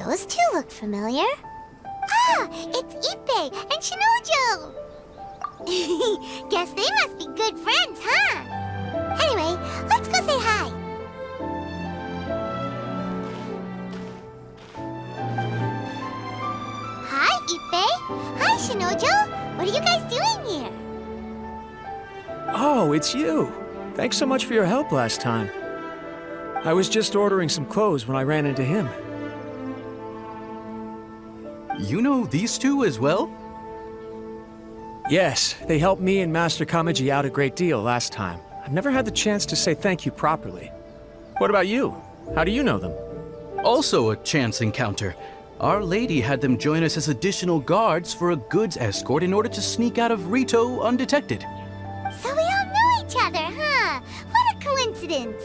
Those two look familiar. Ah, it's Ippei and Shinojo! Guess they must be good friends, huh? Anyway, let's go say hi. Hi, Ippei. Hi, Shinojo. What are you guys doing here? Oh, it's you. Thanks so much for your help last time. I was just ordering some clothes when I ran into him. You know these two as well? Yes, they helped me and Master Kamaji out a great deal last time. I've never had the chance to say thank you properly. What about you? How do you know them? Also a chance encounter. Our lady had them join us as additional guards for a goods escort in order to sneak out of Rito undetected. So we all know each other, huh? What a coincidence.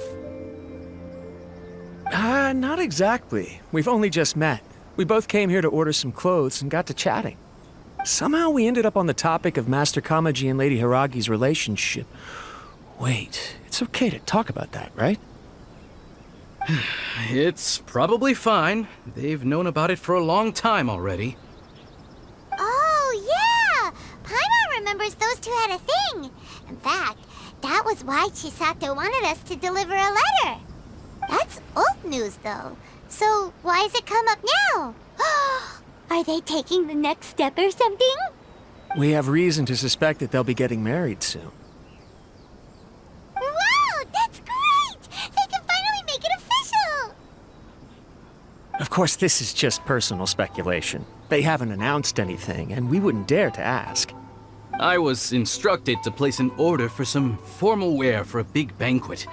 Not exactly. We've only just met. We both came here to order some clothes and got to chatting. Somehow we ended up on the topic of Master Kamaji and Lady Hiragi's relationship. Wait, it's okay to talk about that, right? It's probably fine. They've known about it for a long time already. Oh, yeah! Paimon remembers those two had a thing. In fact, that was why Chisato wanted us to deliver a letter. That's old news, though. So why has it come up now? Are they taking the next step or something? We have reason to suspect that they'll be getting married soon. Wow, that's great! They can finally make it official! Of course, this is just personal speculation. They haven't announced anything, and we wouldn't dare to ask. I was instructed to place an order for some formal wear for a big banquet.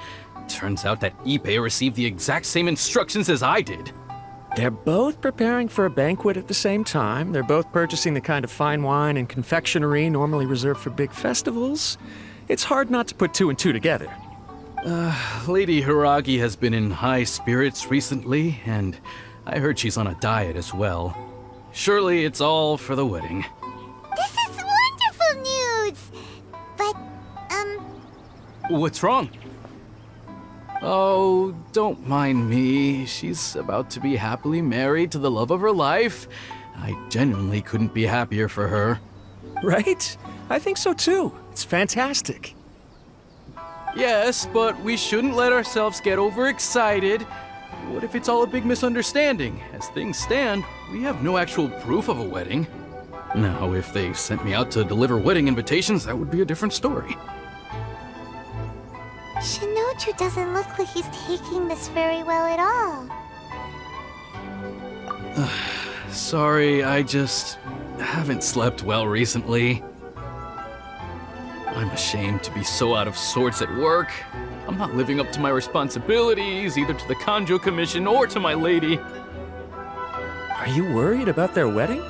Turns out that Ippei received the exact same instructions as I did. They're both preparing for a banquet at the same time. They're both purchasing the kind of fine wine and confectionery normally reserved for big festivals. It's hard not to put two and two together. Lady Hiragi has been in high spirits recently, and I heard she's on a diet as well. Surely it's all for the wedding. This is wonderful news! But, What's wrong? Oh, don't mind me. She's about to be happily married to the love of her life. I genuinely couldn't be happier for her. Right? I think so too. It's fantastic. Yes, but we shouldn't let ourselves get overexcited. What if it's all a big misunderstanding? As things stand, we have no actual proof of a wedding. Now, if they sent me out to deliver wedding invitations, that would be a different story. Shinoju doesn't look like he's taking this very well at all. Sorry, I just haven't slept well recently. I'm ashamed to be so out of sorts at work. I'm not living up to my responsibilities, either to the Kanjo Commission or to my lady. Are you worried about their wedding?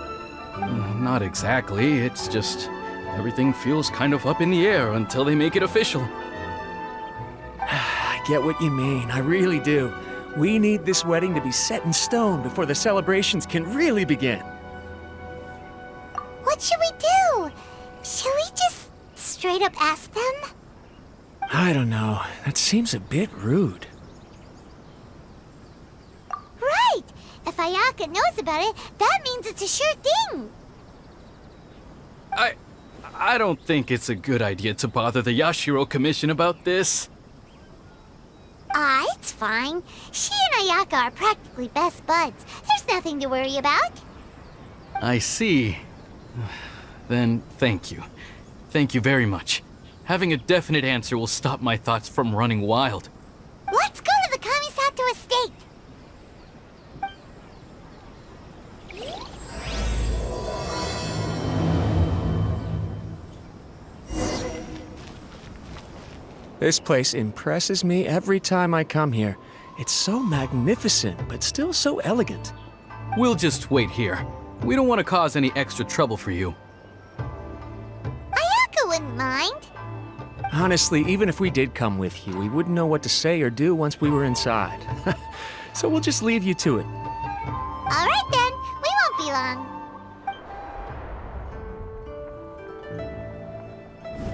Not exactly, it's just everything feels kind of up in the air until they make it official. I get what you mean, I really do. We need this wedding to be set in stone before the celebrations can really begin. What should we do? Should we just straight up ask them? I don't know. That seems a bit rude. Right! If Ayaka knows about it, that means it's a sure thing. I don't think it's a good idea to bother the Yashiro Commission about this. It's fine. She and Ayaka are practically best buds. There's nothing to worry about. I see. Then thank you. Thank you very much. Having a definite answer will stop my thoughts from running wild. Let's go to the Kamisato estate. This place impresses me every time I come here. It's so magnificent, but still so elegant. We'll just wait here. We don't want to cause any extra trouble for you. Ayaka wouldn't mind. Honestly, even if we did come with you, we wouldn't know what to say or do once we were inside. So we'll just leave you to it. All right then, we won't be long.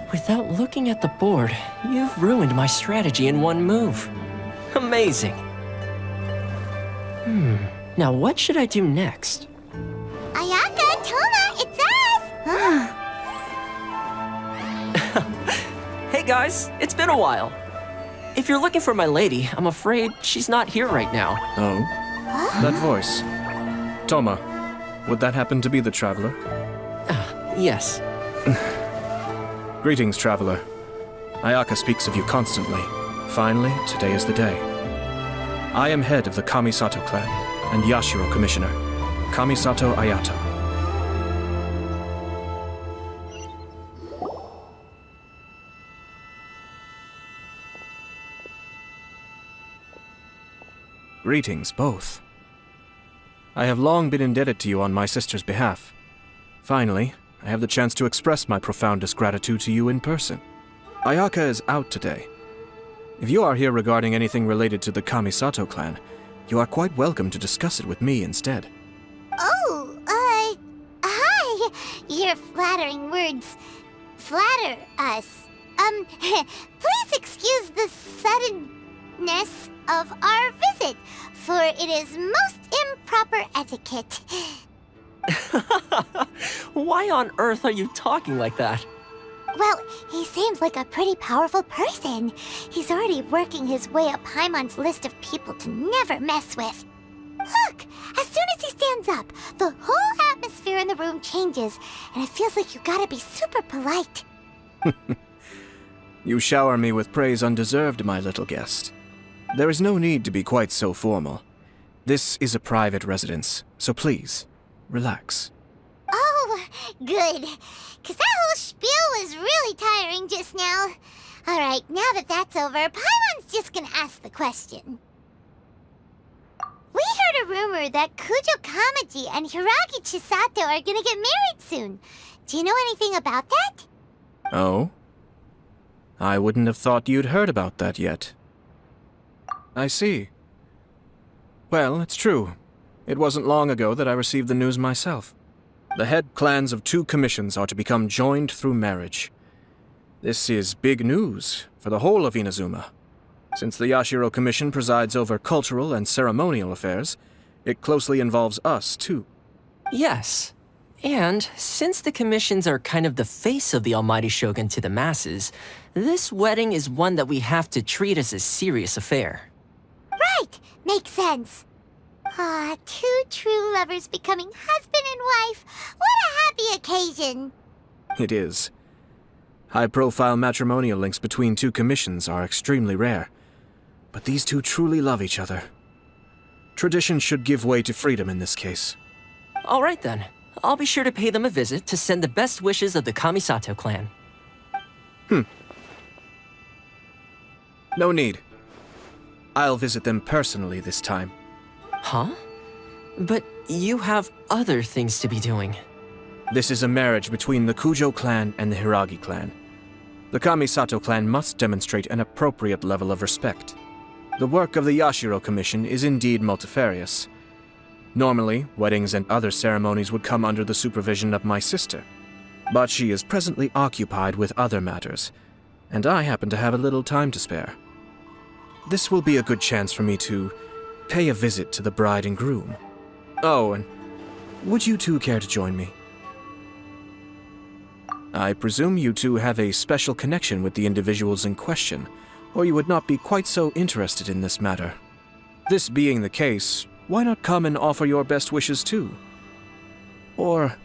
Without looking at the board, you've ruined my strategy in one move. Amazing. Now what should I do next? Ayaka, Toma, it's us! Hey guys, it's been a while. If you're looking for my lady, I'm afraid she's not here right now. Oh? That voice. Toma, would that happen to be the traveler? Yes. Greetings, traveler. Ayaka speaks of you constantly. Finally, today is the day. I am head of the Kamisato clan and Yashiro commissioner, Kamisato Ayato. Greetings, both. I have long been indebted to you on my sister's behalf. Finally, I have the chance to express my profoundest gratitude to you in person. Ayaka is out today. If you are here regarding anything related to the Kamisato clan, you are quite welcome to discuss it with me instead. Oh, hi! Your flattering words flatter us. Please excuse the suddenness of our visit, for it is most improper etiquette. Why on earth are you talking like that? Well, he seems like a pretty powerful person. He's already working his way up Paimon's list of people to never mess with. Look, as soon as he stands up, the whole atmosphere in the room changes, and it feels like you gotta be super polite. You shower me with praise undeserved, my little guest. There is no need to be quite so formal. This is a private residence, so please, relax. Oh, good. 'Cause that whole spiel was really tiring just now. Alright, now that that's over, Paimon's just gonna ask the question. We heard a rumor that Kujo Kamaji and Hiragi Chisato are gonna get married soon. Do you know anything about that? Oh? I wouldn't have thought you'd heard about that yet. I see. Well, it's true. It wasn't long ago that I received the news myself. The head clans of 2 commissions are to become joined through marriage. This is big news for the whole of Inazuma. Since the Yashiro Commission presides over cultural and ceremonial affairs, it closely involves us, too. Yes. And since the commissions are kind of the face of the almighty shogun to the masses, this wedding is one that we have to treat as a serious affair. Right, makes sense. Ah, 2 true lovers becoming husband and wife. What a happy occasion. It is. High-profile matrimonial links between 2 commissions are extremely rare. But these 2 truly love each other. Tradition should give way to freedom in this case. All right then. I'll be sure to pay them a visit to send the best wishes of the Kamisato clan. No need. I'll visit them personally this time. Huh? But you have other things to be doing. This is a marriage between the Kujo clan and the Hiragi clan. The Kamisato clan must demonstrate an appropriate level of respect. The work of the Yashiro Commission is indeed multifarious. Normally, weddings and other ceremonies would come under the supervision of my sister. But she is presently occupied with other matters, and I happen to have a little time to spare. This will be a good chance for me to pay a visit to the bride and groom. Oh, and would you 2 care to join me? I presume you 2 have a special connection with the individuals in question, or you would not be quite so interested in this matter. This being the case, why not come and offer your best wishes too? Or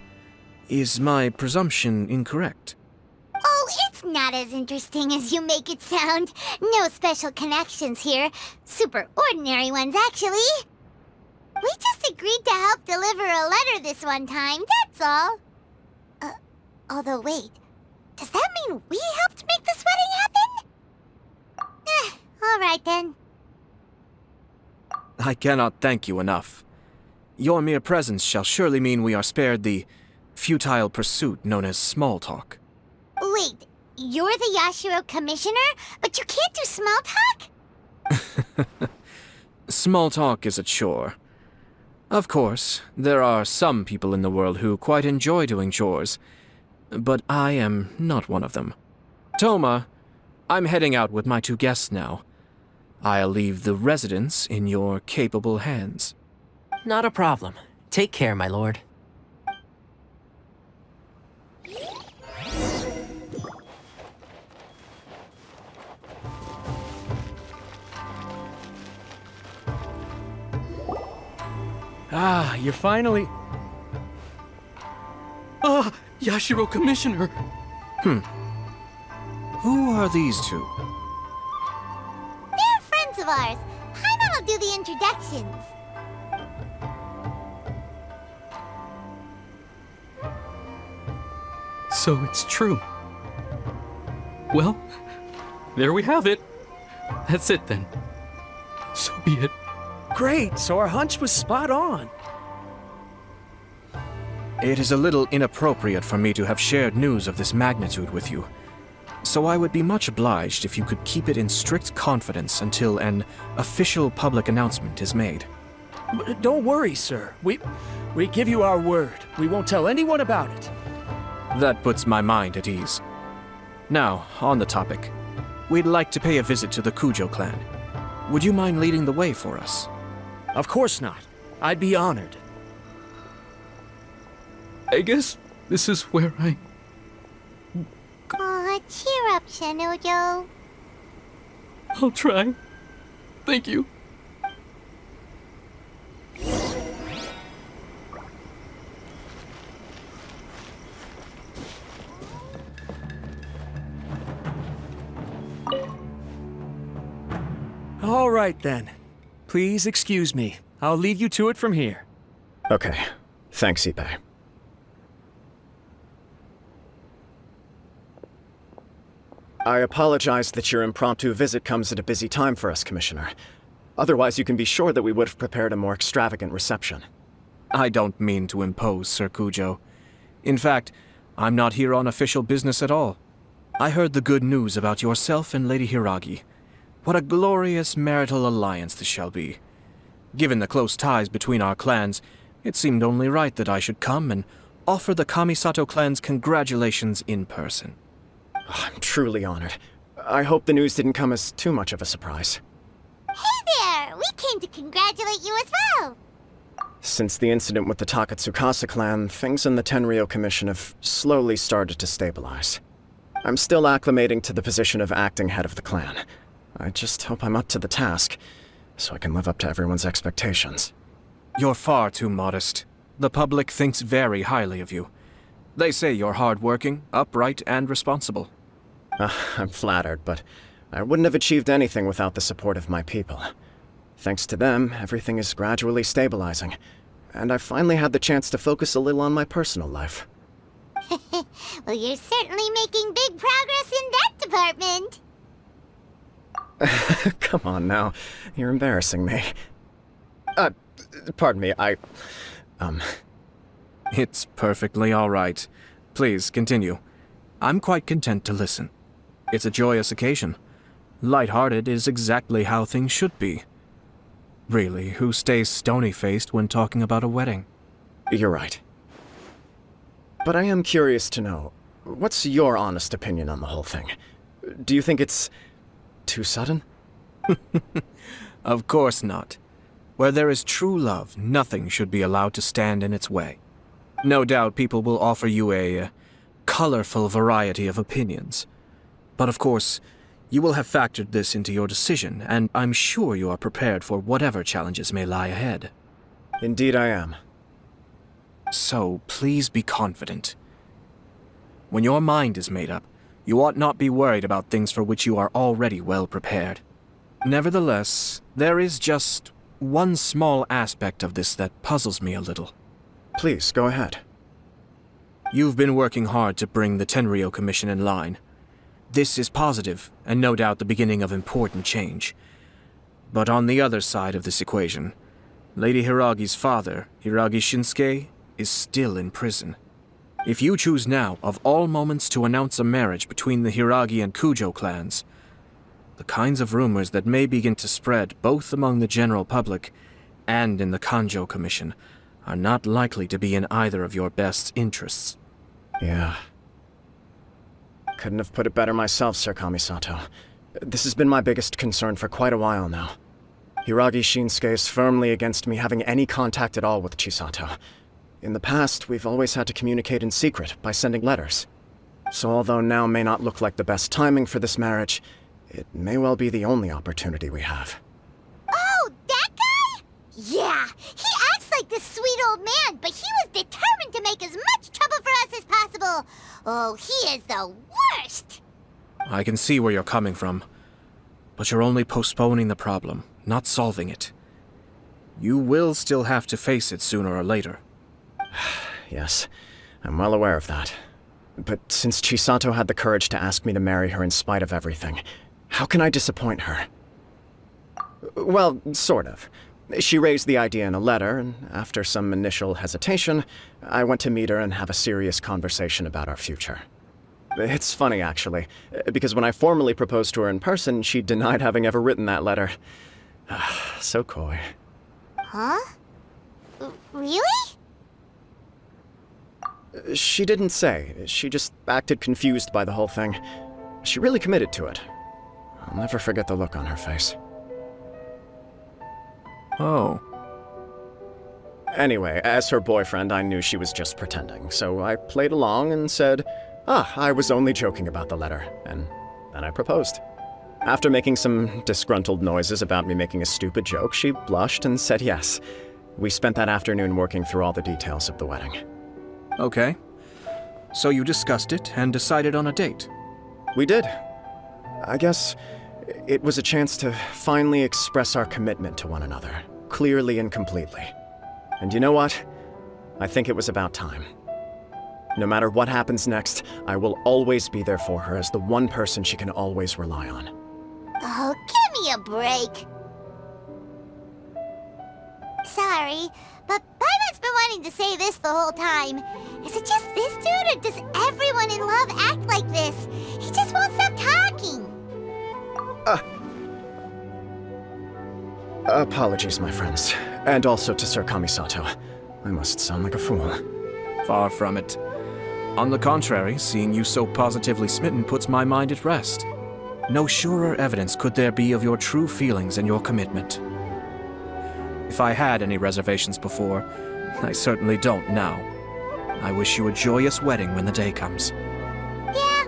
is my presumption incorrect? Oh, it's not as interesting as you make it sound. No special connections here. Super ordinary ones, actually. We just agreed to help deliver a letter this one time, that's all. Although wait, does that mean we helped make this wedding happen? All right then. I cannot thank you enough. Your mere presence shall surely mean we are spared the futile pursuit known as small talk. Wait, you're the Yashiro Commissioner, but you can't do small talk? Small talk is a chore. Of course, there are some people in the world who quite enjoy doing chores, but I am not one of them. Toma, I'm heading out with my 2 guests now. I'll leave the residence in your capable hands. Not a problem. Take care, my lord. Ah, you're finally... Ah, Yashiro Commissioner! Who are these two? They're friends of ours. Paimon will do the introductions. So it's true. Well, there we have it. That's it then. So be it. Great, so our hunch was spot on. It is a little inappropriate for me to have shared news of this magnitude with you, so I would be much obliged if you could keep it in strict confidence until an official public announcement is made. Don't worry, sir. We give you our word. We won't tell anyone about it. That puts my mind at ease. Now, on the topic. We'd like to pay a visit to the Kujo clan. Would you mind leading the way for us? Of course not. I'd be honored. I guess this is where I... Aw, cheer up, Shanojo. I'll try. Thank you. All right, then. Please excuse me. I'll leave you to it from here. Okay. Thanks, Ippei. I apologize that your impromptu visit comes at a busy time for us, Commissioner. Otherwise, you can be sure that we would have prepared a more extravagant reception. I don't mean to impose, Sir Kujo. In fact, I'm not here on official business at all. I heard the good news about yourself and Lady Hiragi. What a glorious marital alliance this shall be. Given the close ties between our clans, it seemed only right that I should come and offer the Kamisato clan's congratulations in person. I'm truly honored. I hope the news didn't come as too much of a surprise. Hey there! We came to congratulate you as well! Since the incident with the Takatsukasa clan, things in the Tenryou Commission have slowly started to stabilize. I'm still acclimating to the position of acting head of the clan. I just hope I'm up to the task, so I can live up to everyone's expectations. You're far too modest. The public thinks very highly of you. They say you're hardworking, upright, and responsible. I'm flattered, but I wouldn't have achieved anything without the support of my people. Thanks to them, everything is gradually stabilizing, and I've finally had the chance to focus a little on my personal life. Well, you're certainly making big progress in that department. Come on now, you're embarrassing me. Pardon me, It's perfectly all right. Please, continue. I'm quite content to listen. It's a joyous occasion. Light-hearted is exactly how things should be. Really, who stays stony-faced when talking about a wedding? You're right. But I am curious to know, what's your honest opinion on the whole thing? Do you think it's too sudden? Of course not. Where there is true love, nothing should be allowed to stand in its way. No doubt people will offer you a colorful variety of opinions. But of course, you will have factored this into your decision, and I'm sure you are prepared for whatever challenges may lie ahead. Indeed I am. So, please be confident. When your mind is made up, you ought not be worried about things for which you are already well prepared. Nevertheless, there is just one small aspect of this that puzzles me a little. Please, go ahead. You've been working hard to bring the Tenryou Commission in line. This is positive, and no doubt the beginning of important change. But on the other side of this equation, Lady Hiragi's father, Hiragi Shinsuke, is still in prison. If you choose now, of all moments, to announce a marriage between the Hiragi and Kujo clans, the kinds of rumors that may begin to spread both among the general public and in the Kanjo Commission are not likely to be in either of your best interests. Yeah. Couldn't have put it better myself, Sir Kamisato. This has been my biggest concern for quite a while now. Hiragi Shinsuke is firmly against me having any contact at all with Chisato. In the past, we've always had to communicate in secret by sending letters. So although now may not look like the best timing for this marriage, it may well be the only opportunity we have. Oh, that guy? Yeah, he acts like this sweet old man, but he was determined to make as much trouble for us as possible. Oh, he is the worst! I can see where you're coming from, but you're only postponing the problem, not solving it. You will still have to face it sooner or later. Yes, I'm well aware of that. But since Chisato had the courage to ask me to marry her in spite of everything, how can I disappoint her? Well, sort of. She raised the idea in a letter, and after some initial hesitation, I went to meet her and have a serious conversation about our future. It's funny, actually, because when I formally proposed to her in person, she denied having ever written that letter. So coy. Huh? Really? She didn't say. She just acted confused by the whole thing. She really committed to it. I'll never forget the look on her face. Oh. Anyway, as her boyfriend, I knew she was just pretending, so I played along and said, I was only joking about the letter, and then I proposed. After making some disgruntled noises about me making a stupid joke, she blushed and said yes. We spent that afternoon working through all the details of the wedding. Okay. So you discussed it and decided on a date? We did. I guess it was a chance to finally express our commitment to one another, clearly and completely. And you know what? I think it was about time. No matter what happens next, I will always be there for her as the one person she can always rely on. Oh, give me a break. Sorry, but Paimon's been wanting to say this the whole time. Is it just this dude, or does everyone in love act like this? He just won't stop talking. Apologies, my friends. And also to Sir Kamisato. I must sound like a fool. Far from it. On the contrary, seeing you so positively smitten puts my mind at rest. No surer evidence could there be of your true feelings and your commitment. If I had any reservations before, I certainly don't now. I wish you a joyous wedding when the day comes. Yeah,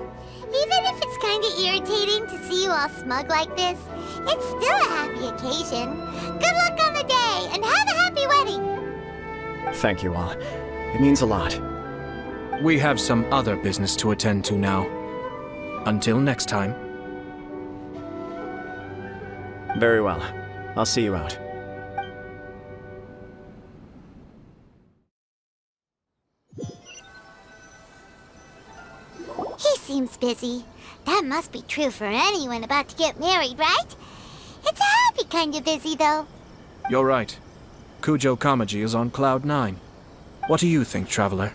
even if it's kinda irritating to see you all smug like this, it's still a happy occasion. Good luck on the day, and have a happy wedding! Thank you all. It means a lot. We have some other business to attend to now. Until next time. Very well. I'll see you out. He seems busy. That must be true for anyone about to get married, right? It's a happy kind of busy, though. You're right. Kujo Kamaji is on cloud 9. What do you think, Traveler?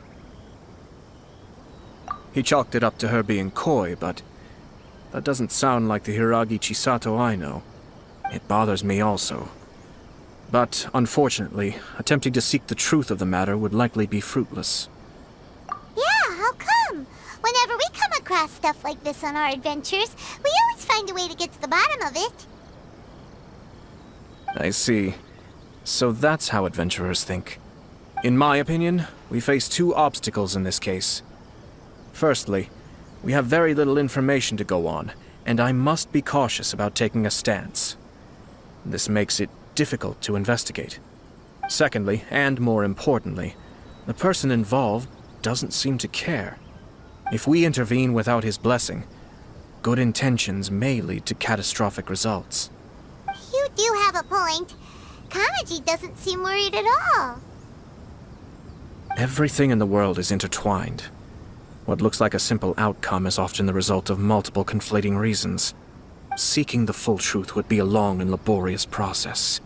He chalked it up to her being coy, but that doesn't sound like the Hiragi Chisato I know. It bothers me also. But, unfortunately, attempting to seek the truth of the matter would likely be fruitless. Yeah, how come? Whenever we come across stuff like this on our adventures, we always find a way to get to the bottom of it. I see. So that's how adventurers think. In my opinion, we face two obstacles in this case. Firstly, we have very little information to go on, and I must be cautious about taking a stance. This makes it difficult to investigate. Secondly, and more importantly, the person involved doesn't seem to care. If we intervene without his blessing, good intentions may lead to catastrophic results. You do have a point. Kamaji doesn't seem worried at all. Everything in the world is intertwined. What looks like a simple outcome is often the result of multiple conflating reasons. Seeking the full truth would be a long and laborious process.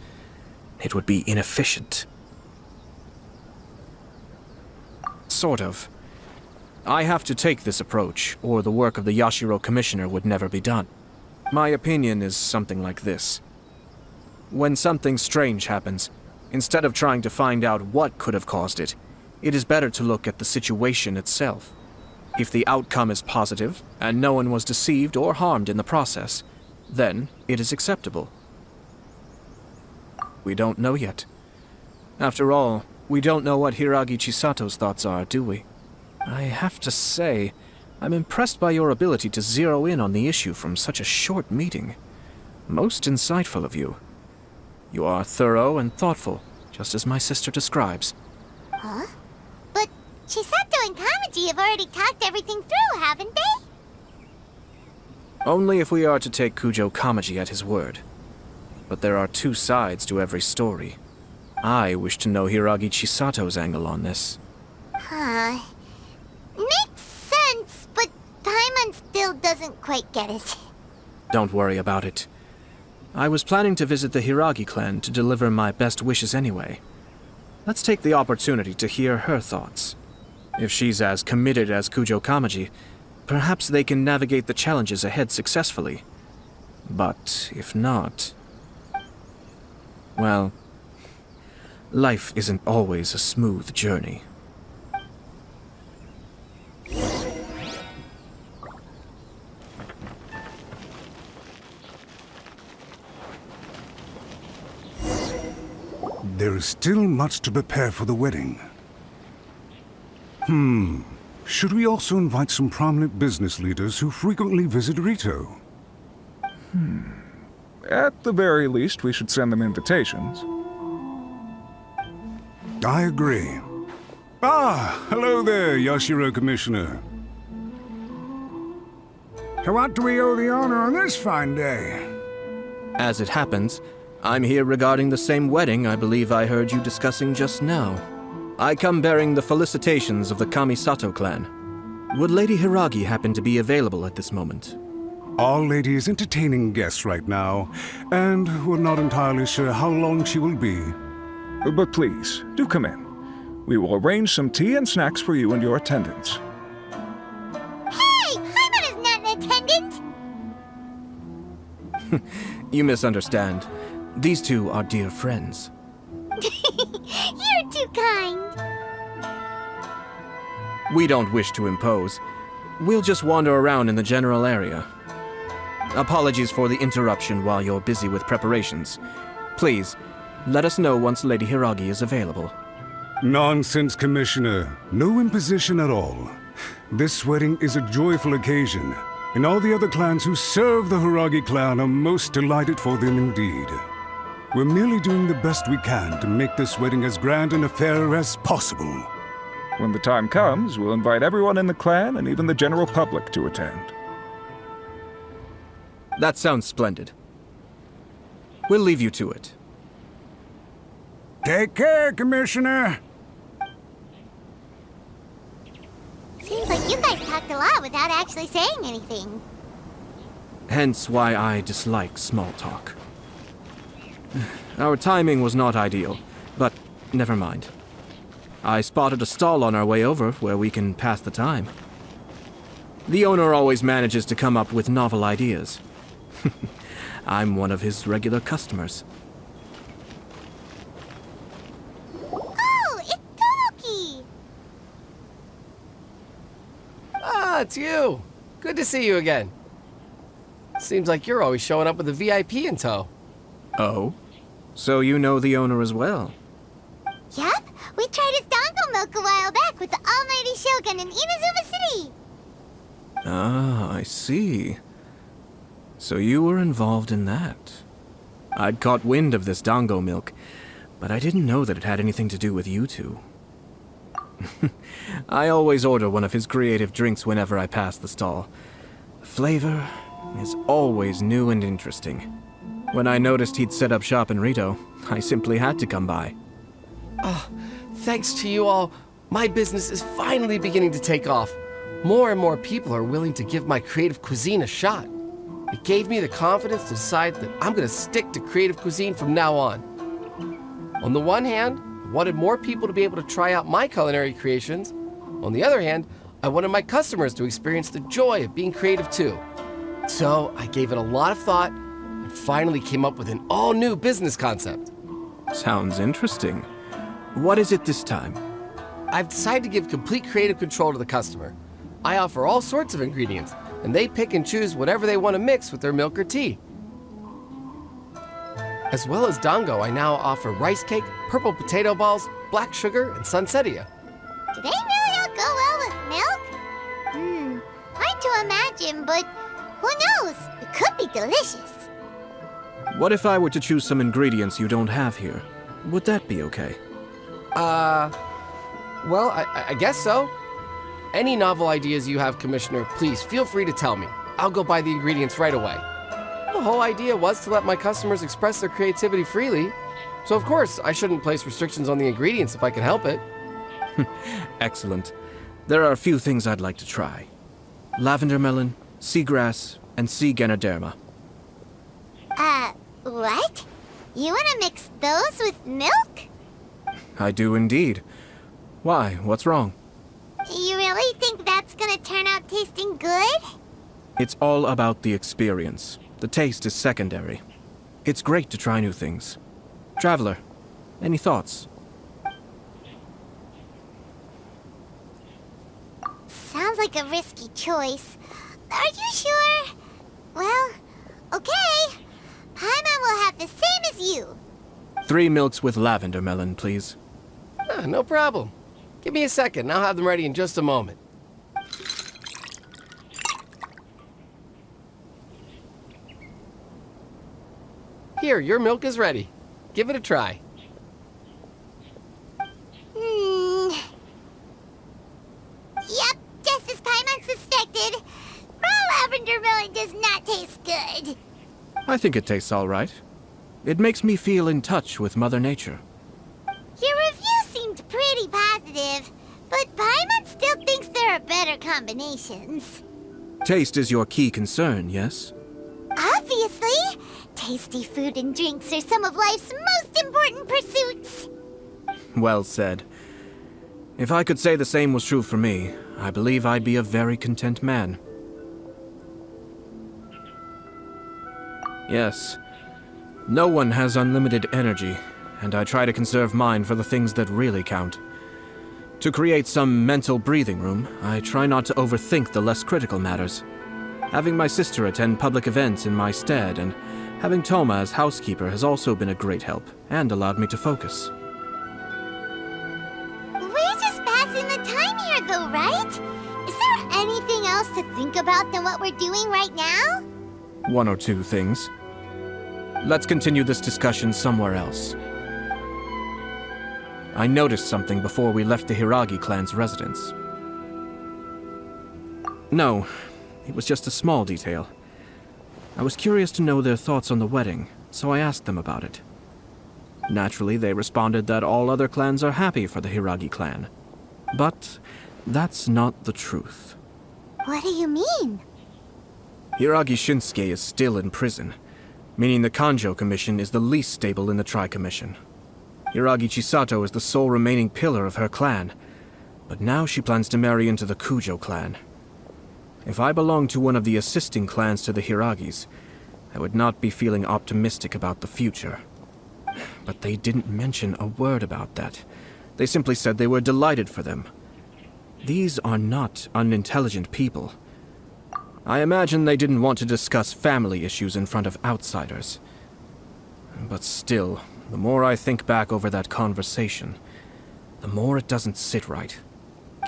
It would be inefficient. Sort of. I have to take this approach, or the work of the Yashiro Commissioner would never be done. My opinion is something like this. When something strange happens, instead of trying to find out what could have caused it, it is better to look at the situation itself. If the outcome is positive, and no one was deceived or harmed in the process, then it is acceptable. We don't know yet. After all, we don't know what Hiragi Chisato's thoughts are, do we? I have to say, I'm impressed by your ability to zero in on the issue from such a short meeting. Most insightful of you. You are thorough and thoughtful, just as my sister describes. Huh? But Chisato and Kamaji have already talked everything through, haven't they? Only if we are to take Kujo Kamaji at his word. But there are two sides to every story. I wish to know Hiragi Chisato's angle on this. Huh. Makes sense, but Paimon still doesn't quite get it. Don't worry about it. I was planning to visit the Hiragi clan to deliver my best wishes anyway. Let's take the opportunity to hear her thoughts. If she's as committed as Kujo Kamaji, perhaps they can navigate the challenges ahead successfully. But if not... well, life isn't always a smooth journey. There is still much to prepare for the wedding. Should we also invite some prominent business leaders who frequently visit Rito? At the very least, we should send them invitations. I agree. Ah, hello there, Yashiro Commissioner. To what do we owe the honor on this fine day? As it happens, I'm here regarding the same wedding I believe I heard you discussing just now. I come bearing the felicitations of the Kamisato clan. Would Lady Hiragi happen to be available at this moment? Our lady is entertaining guests right now, and we're not entirely sure how long she will be. But please, do come in. We will arrange some tea and snacks for you and your attendants. Hey! Paimon is not an attendant! You misunderstand. These two are dear friends. You're too kind. We don't wish to impose. We'll just wander around in the general area. Apologies for the interruption while you're busy with preparations. Please, let us know once Lady Hiragi is available. Nonsense, Commissioner. No imposition at all. This wedding is a joyful occasion, and all the other clans who serve the Hiragi clan are most delighted for them indeed. We're merely doing the best we can to make this wedding as grand an affair as possible. When the time comes, we'll invite everyone in the clan and even the general public to attend. That sounds splendid. We'll leave you to it. Take care, Commissioner. Seems like you guys talked a lot without actually saying anything. Hence why I dislike small talk. Our timing was not ideal, but never mind. I spotted a stall on our way over where we can pass the time. The owner always manages to come up with novel ideas. I'm one of his regular customers. Oh, it's Tomoki! Ah, it's you. Good to see you again. Seems like you're always showing up with a VIP in tow. Oh? So you know the owner as well? Yup, we tried his dango milk a while back with the almighty Shogun in Inazuma City. Ah, I see. So you were involved in that. I'd caught wind of this dango milk, but I didn't know that it had anything to do with you two. I always order one of his creative drinks whenever I pass the stall. The flavor is always new and interesting. When I noticed he'd set up shop in Rito, I simply had to come by. Oh, thanks to you all, my business is finally beginning to take off. More and more people are willing to give my creative cuisine a shot. It gave me the confidence to decide that I'm going to stick to creative cuisine from now on. On the one hand, I wanted more people to be able to try out my culinary creations. On the other hand, I wanted my customers to experience the joy of being creative too. So I gave it a lot of thought and finally came up with an all-new business concept. Sounds interesting. What is it this time? I've decided to give complete creative control to the customer. I offer all sorts of ingredients, and they pick and choose whatever they want to mix with their milk or tea. As well as Dango, I now offer rice cake, purple potato balls, black sugar, and sunsettia. Do they really all go well with milk? Hard to imagine, but who knows? It could be delicious. What if I were to choose some ingredients you don't have here? Would that be okay? Well, I guess so. Any novel ideas you have, Commissioner, please feel free to tell me. I'll go buy the ingredients right away. The whole idea was to let my customers express their creativity freely. So of course, I shouldn't place restrictions on the ingredients if I can help it. Excellent. There are a few things I'd like to try. Lavender melon, seagrass, and sea ganoderma. What? You wanna mix those with milk? I do indeed. Why? What's wrong? You really think that's gonna turn out tasting good? It's all about the experience. The taste is secondary. It's great to try new things. Traveler, any thoughts? Sounds like a risky choice. Are you sure? Well, okay. Paimon will have the same as you. 3 milks with lavender melon, please. No problem. Give me a second, I'll have them ready in just a moment. Here, your milk is ready. Give it a try. Yep, just as Paimon suspected. Raw lavender melon does not taste good. I think it tastes all right. It makes me feel in touch with Mother Nature. Your review seemed pretty positive, but Paimon still thinks there are better combinations. Taste is your key concern, yes? Obviously! Tasty food and drinks are some of life's most important pursuits. Well said. If I could say the same was true for me, I believe I'd be a very content man. Yes. No one has unlimited energy, and I try to conserve mine for the things that really count. To create some mental breathing room, I try not to overthink the less critical matters. Having my sister attend public events in my stead and having Toma as housekeeper has also been a great help and allowed me to focus. We're just passing the time here though, right? Is there anything else to think about than what we're doing right now? 1 or 2 things. Let's continue this discussion somewhere else. I noticed something before we left the Hiragi clan's residence. No, it was just a small detail. I was curious to know their thoughts on the wedding, so I asked them about it. Naturally, they responded that all other clans are happy for the Hiragi clan. But that's not the truth. What do you mean? Hiragi Shinsuke is still in prison, meaning the Kanjo Commission is the least stable in the Tri-Commission. Hiragi Chisato is the sole remaining pillar of her clan, but now she plans to marry into the Kujo clan. If I belonged to one of the assisting clans to the Hiragis, I would not be feeling optimistic about the future. But they didn't mention a word about that. They simply said they were delighted for them. These are not unintelligent people. I imagine they didn't want to discuss family issues in front of outsiders. But still, the more I think back over that conversation, the more it doesn't sit right.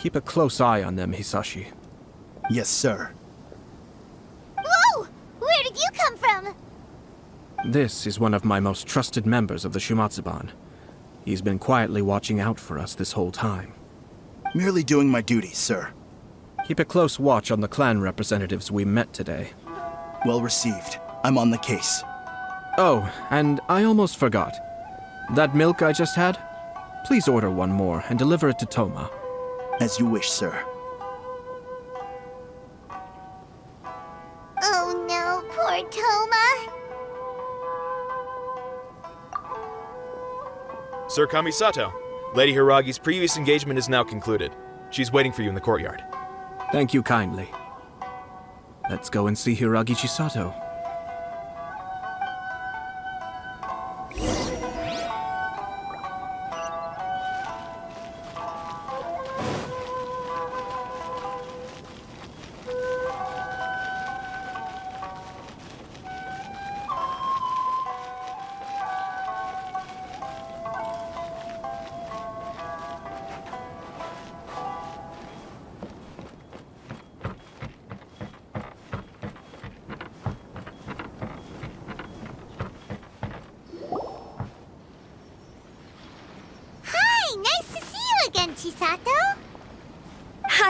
Keep a close eye on them, Hisashi. Yes, sir. Whoa! Where did you come from? This is one of my most trusted members of the Shumatsuban. He's been quietly watching out for us this whole time. Merely doing my duty, sir. Keep a close watch on the clan representatives we met today. Well received. I'm on the case. Oh, and I almost forgot. That milk I just had? Please order one more and deliver it to Toma. As you wish, sir. Oh no, poor Toma. Sir Kamisato, Lady Hiragi's previous engagement is now concluded. She's waiting for you in the courtyard. Thank you kindly. Let's go and see Hiragi Chisato.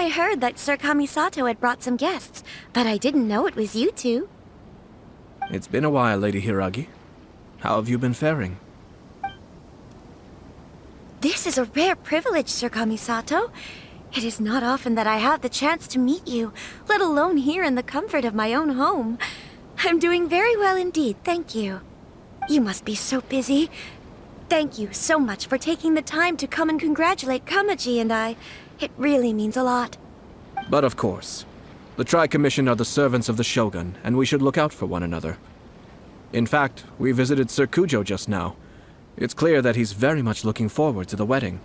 I heard that Sir Kamisato had brought some guests, but I didn't know it was you two. It's been a while, Lady Hiragi. How have you been faring? This is a rare privilege, Sir Kamisato. It is not often that I have the chance to meet you, let alone here in the comfort of my own home. I'm doing very well indeed, thank you. You must be so busy. Thank you so much for taking the time to come and congratulate Kamaji and I. It really means a lot. But of course. The Tri-Commission are the servants of the Shogun, and we should look out for one another. In fact, we visited Sir Kujo just now. It's clear that he's very much looking forward to the wedding.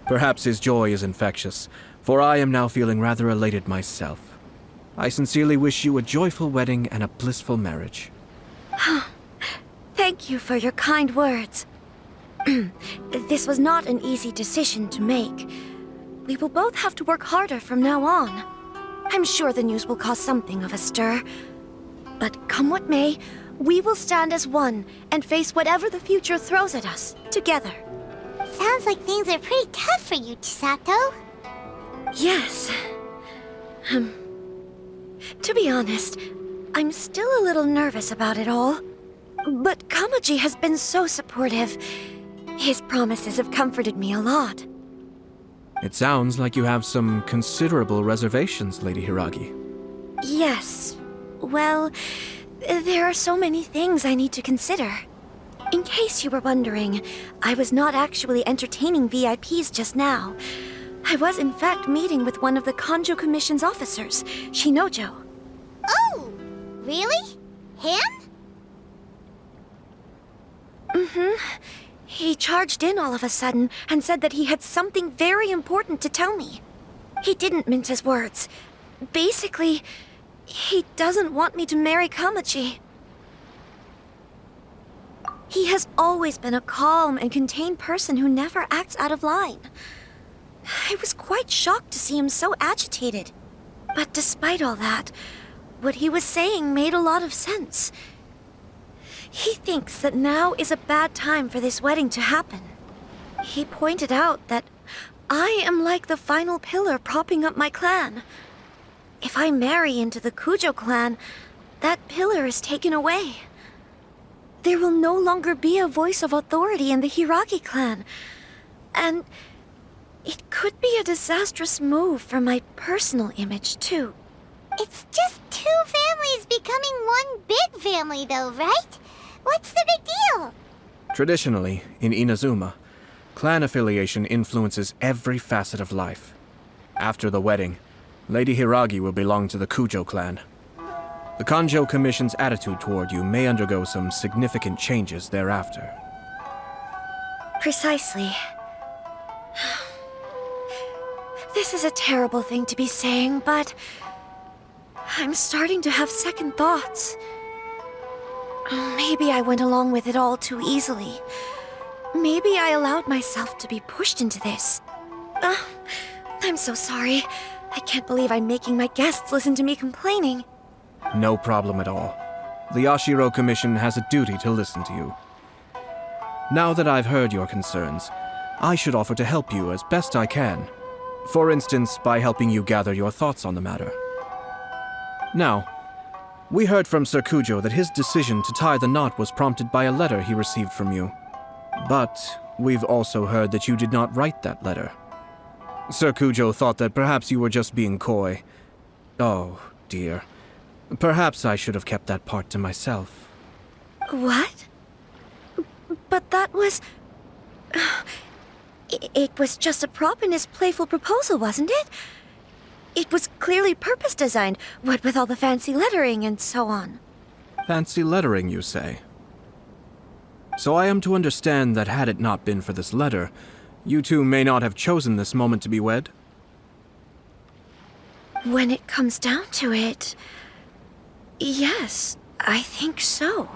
Perhaps his joy is infectious, for I am now feeling rather elated myself. I sincerely wish you a joyful wedding and a blissful marriage. Thank you for your kind words. This was not an easy decision to make. We will both have to work harder from now on. I'm sure the news will cause something of a stir. But come what may, we will stand as one and face whatever the future throws at us, together. Sounds like things are pretty tough for you, Chisato. Yes. To be honest, I'm still a little nervous about it all. But Kamaji has been so supportive. His promises have comforted me a lot. It sounds like you have some considerable reservations, Lady Hiragi. Yes. Well, there are so many things I need to consider. In case you were wondering, I was not actually entertaining VIPs just now. I was in fact meeting with one of the Kanjo Commission's officers, Shinojo. Oh, really? Him? He charged in all of a sudden and said that he had something very important to tell me. He didn't mince his words. Basically, he doesn't want me to marry Kamaji. He has always been a calm and contained person who never acts out of line. I was quite shocked to see him so agitated. But despite all that, what he was saying made a lot of sense. He thinks that now is a bad time for this wedding to happen. He pointed out that I am like the final pillar propping up my clan. If I marry into the Kujo clan, that pillar is taken away. There will no longer be a voice of authority in the Hiragi clan. And it could be a disastrous move for my personal image, too. It's just two families becoming one big family, though, right? What's the big deal? Traditionally, in Inazuma, clan affiliation influences every facet of life. After the wedding, Lady Hiragi will belong to the Kujo clan. The Kanjo Commission's attitude toward you may undergo some significant changes thereafter. Precisely. This is a terrible thing to be saying, but I'm starting to have second thoughts. Maybe I went along with it all too easily. Maybe I allowed myself to be pushed into this. I'm so sorry. I can't believe I'm making my guests listen to me complaining. No problem at all. The Yashiro Commission has a duty to listen to you. Now that I've heard your concerns, I should offer to help you as best I can. For instance, by helping you gather your thoughts on the matter. Now, we heard from Sir Kujo that his decision to tie the knot was prompted by a letter he received from you. But we've also heard that you did not write that letter. Sir Kujo thought that perhaps you were just being coy. Oh, dear. Perhaps I should have kept that part to myself. What? But that was... It was just a prop in his playful proposal, wasn't it? It was clearly purpose-designed, what with all the fancy lettering and so on. Fancy lettering, you say? So I am to understand that had it not been for this letter, you two may not have chosen this moment to be wed? When it comes down to it... Yes, I think so.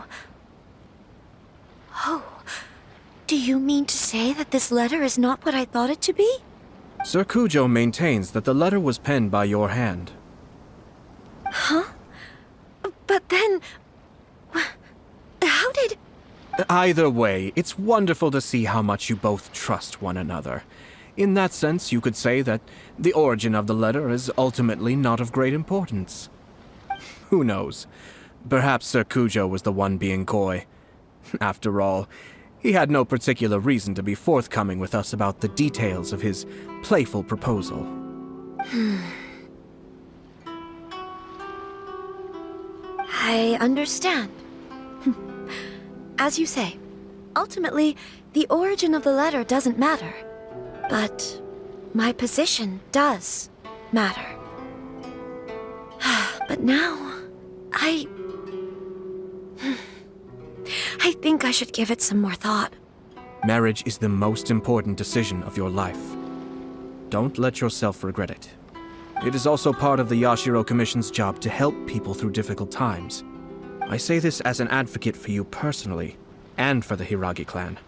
Oh, do you mean to say that this letter is not what I thought it to be? Sir Kujo maintains that the letter was penned by your hand. Huh? But then... How did... Either way, it's wonderful to see how much you both trust one another. In that sense, you could say that the origin of the letter is ultimately not of great importance. Who knows? Perhaps Sir Kujo was the one being coy. After all, he had no particular reason to be forthcoming with us about the details of his playful proposal. I understand. As you say, ultimately, the origin of the letter doesn't matter. But my position does matter. But now, I think I should give it some more thought. Marriage is the most important decision of your life. Don't let yourself regret it. It is also part of the Yashiro Commission's job to help people through difficult times. I say this as an advocate for you personally, and for the Hiragi clan.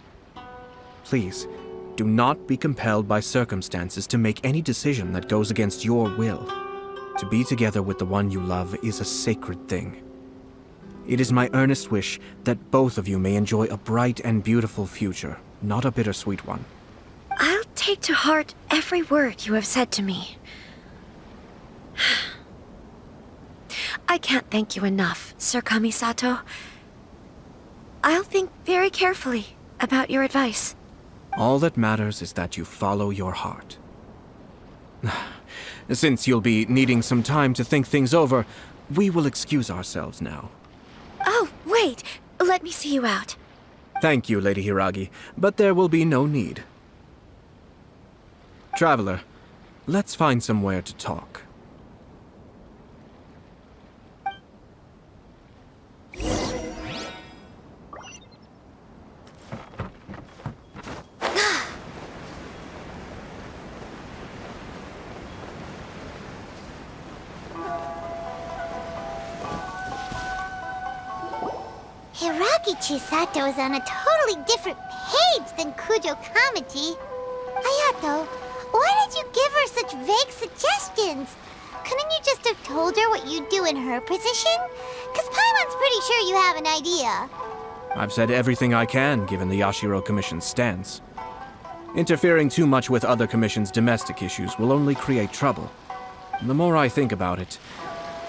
Please, do not be compelled by circumstances to make any decision that goes against your will. To be together with the one you love is a sacred thing. It is my earnest wish that both of you may enjoy a bright and beautiful future, not a bittersweet one. I'll take to heart every word you have said to me. I can't thank you enough, Sir Kamisato. I'll think very carefully about your advice. All that matters is that you follow your heart. Since you'll be needing some time to think things over, we will excuse ourselves now. Oh, wait! Let me see you out. Thank you, Lady Hiragi, but there will be no need. Traveler, let's find somewhere to talk. Hiragi Chisato is on a totally different page than Kujo Kamaji. Ayato, why did you give her such vague suggestions? Couldn't you just have told her what you'd do in her position? Because Paimon's pretty sure you have an idea. I've said everything I can, given the Yashiro Commission's stance. Interfering too much with other commissions' domestic issues will only create trouble. The more I think about it,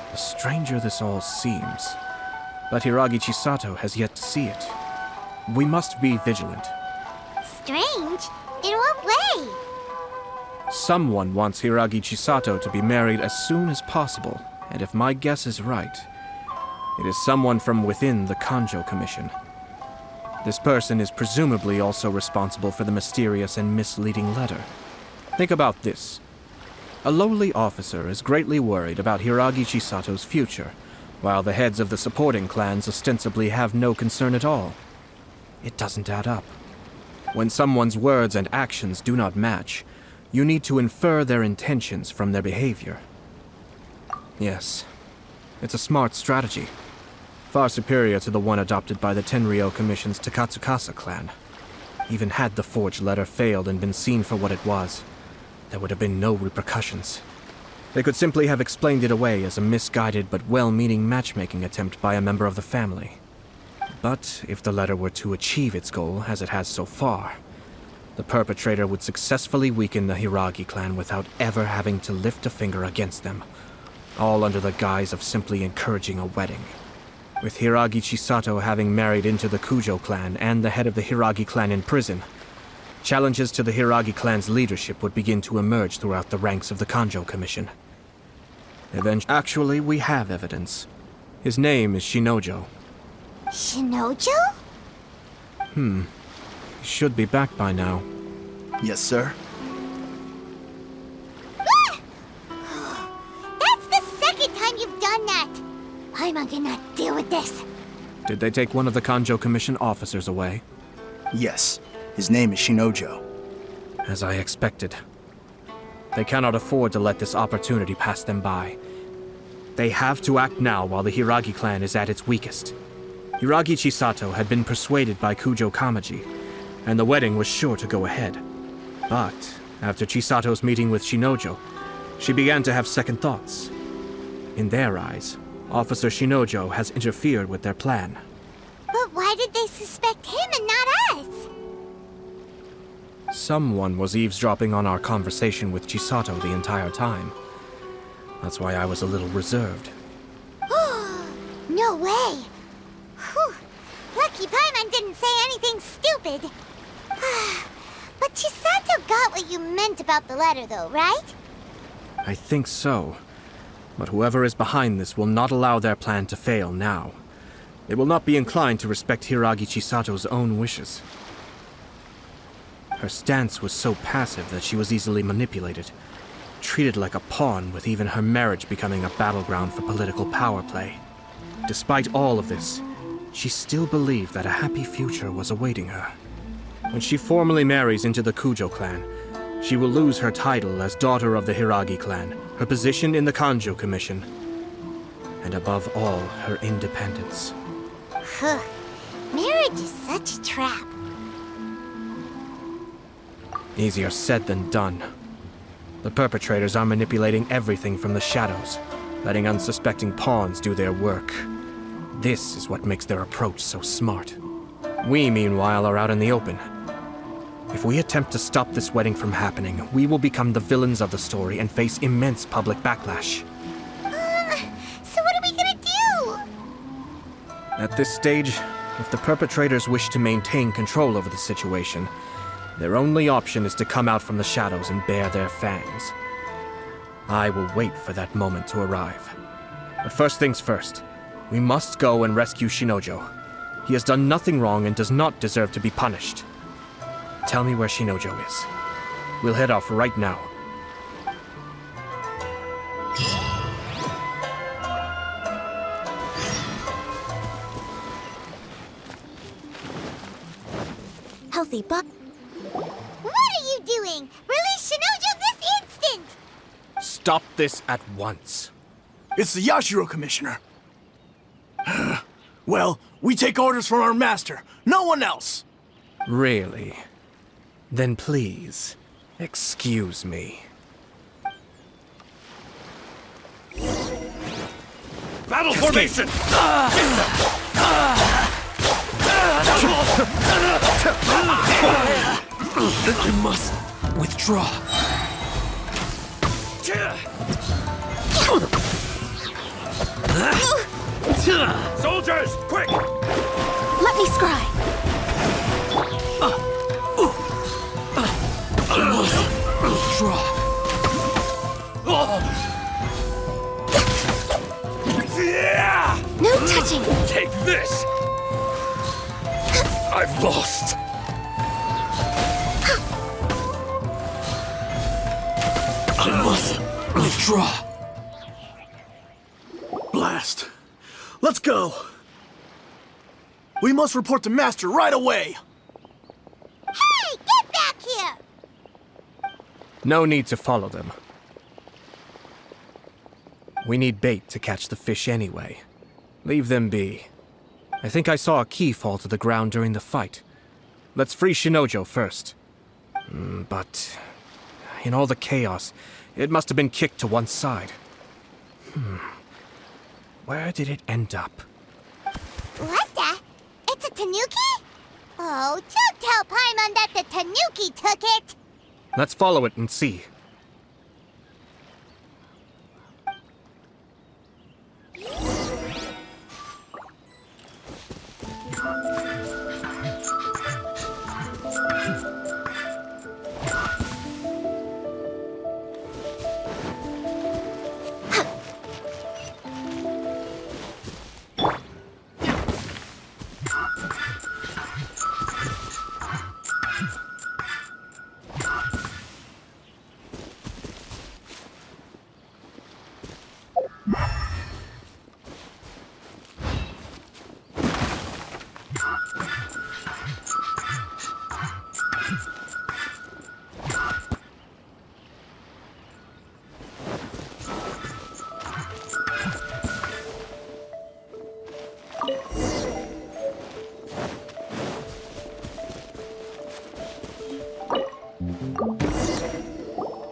the stranger this all seems. But Hiragi Chisato has yet to see it. We must be vigilant. Strange? In what way? Someone wants Hiragi Chisato to be married as soon as possible, and if my guess is right, it is someone from within the Kanjo Commission. This person is presumably also responsible for the mysterious and misleading letter. Think about this. A lowly officer is greatly worried about Hiragi Chisato's future, while the heads of the supporting clans ostensibly have no concern at all. It doesn't add up. When someone's words and actions do not match, you need to infer their intentions from their behavior. Yes, it's a smart strategy. Far superior to the one adopted by the Tenryou Commission's Takatsukasa clan. Even had the forged letter failed and been seen for what it was, there would have been no repercussions. They could simply have explained it away as a misguided but well-meaning matchmaking attempt by a member of the family. But if the letter were to achieve its goal, as it has so far, the perpetrator would successfully weaken the Hiragi clan without ever having to lift a finger against them, all under the guise of simply encouraging a wedding. With Hiragi Chisato having married into the Kujo clan and the head of the Hiragi clan in prison, challenges to the Hiragi clan's leadership would begin to emerge throughout the ranks of the Kanjo Commission. Actually, we have evidence. His name is Shinojo. Shinojo? He should be back by now. Yes, sir. That's the second time you've done that! Paimon cannot deal with this. Did they take one of the Kanjo Commission officers away? Yes. His name is Shinojo. As I expected. They cannot afford to let this opportunity pass them by. They have to act now while the Hiragi clan is at its weakest. Hiragi Chisato had been persuaded by Kujo Kamaji, and the wedding was sure to go ahead. But after Chisato's meeting with Shinojo, she began to have second thoughts. In their eyes, Officer Shinojo has interfered with their plan. But why did they suspect him and not us? Someone was eavesdropping on our conversation with Chisato the entire time. That's why I was a little reserved. No way! Whew. Lucky Paimon didn't say anything stupid. But Chisato got what you meant about the letter, though, right? I think so. But whoever is behind this will not allow their plan to fail now. They will not be inclined to respect Hiragi Chisato's own wishes. Her stance was so passive that she was easily manipulated, treated like a pawn, with even her marriage becoming a battleground for political power play. Despite all of this, she still believed that a happy future was awaiting her. When she formally marries into the Kujo clan, she will lose her title as daughter of the Hiragi clan, her position in the Kanjo Commission, and above all, her independence. Marriage is such a trap. Easier said than done. The perpetrators are manipulating everything from the shadows, letting unsuspecting pawns do their work. This is what makes their approach so smart. We, meanwhile, are out in the open. If we attempt to stop this wedding from happening, we will become the villains of the story and face immense public backlash. So what are we gonna do? At this stage, if the perpetrators wish to maintain control over the situation, their only option is to come out from the shadows and bare their fangs. I will wait for that moment to arrive. But first things first, we must go and rescue Shinojo. He has done nothing wrong and does not deserve to be punished. Tell me where Shinojo is. We'll head off right now. Healthy buck. What are you doing? Release Shinojo this instant! Stop this at once. It's the Yashiro Commissioner. Well, we take orders from our master, no one else. Really? Then please, excuse me. Battle formation! I must withdraw. Soldiers, quick! Let me scry. I must withdraw. No touching. Take this! I've lost. I must withdraw. Blast. Let's go. We must report to Master right away. Hey, get back here! No need to follow them. We need bait to catch the fish anyway. Leave them be. I think I saw a key fall to the ground during the fight. Let's free Shinojo first. But in all the chaos, it must have been kicked to one side. Where did it end up? What the? It's a tanuki? Oh, don't tell Paimon that the tanuki took it! Let's follow it and see.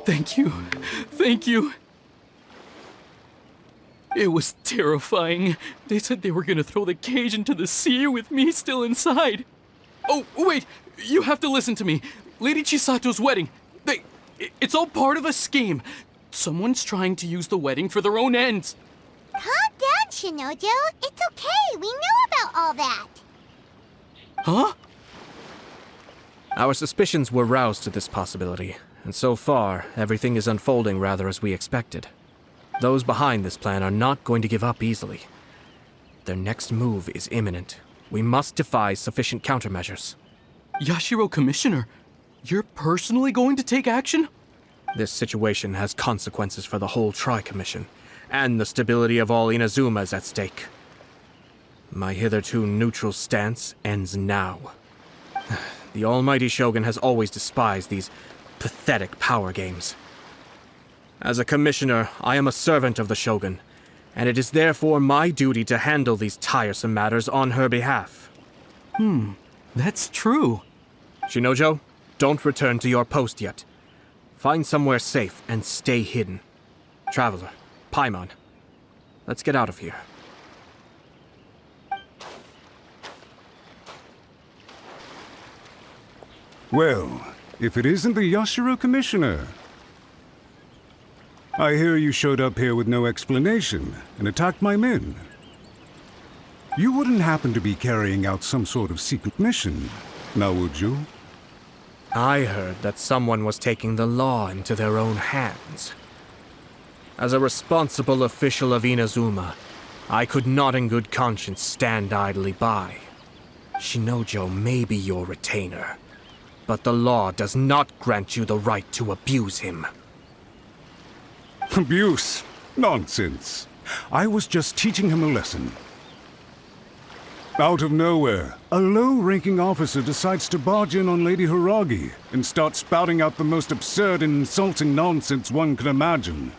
Thank you. Thank you. It was terrifying. They said they were gonna throw the cage into the sea with me still inside. Oh, wait! You have to listen to me. Lady Chisato's wedding. It's all part of a scheme. Someone's trying to use the wedding for their own ends. Calm down, Shinojo. It's okay. We knew about all that. Huh? Our suspicions were roused to this possibility, and so far, everything is unfolding rather as we expected. Those behind this plan are not going to give up easily. Their next move is imminent. We must devise sufficient countermeasures. Yashiro Commissioner, you're personally going to take action? This situation has consequences for the whole Tri-Commission, and the stability of all Inazuma is at stake. My hitherto neutral stance ends now. The almighty Shogun has always despised these pathetic power games. As a commissioner, I am a servant of the Shogun, and it is therefore my duty to handle these tiresome matters on her behalf. That's true. Shinojo, don't return to your post yet. Find somewhere safe and stay hidden. Traveler, Paimon, let's get out of here. Well, if it isn't the Yashiro Commissioner. I hear you showed up here with no explanation and attacked my men. You wouldn't happen to be carrying out some sort of secret mission, now would you? I heard that someone was taking the law into their own hands. As a responsible official of Inazuma, I could not in good conscience stand idly by. Shinojo may be your retainer, but the law does not grant you the right to abuse him. Abuse? Nonsense. I was just teaching him a lesson. Out of nowhere, a low-ranking officer decides to barge in on Lady Hiragi and start spouting out the most absurd and insulting nonsense one can imagine.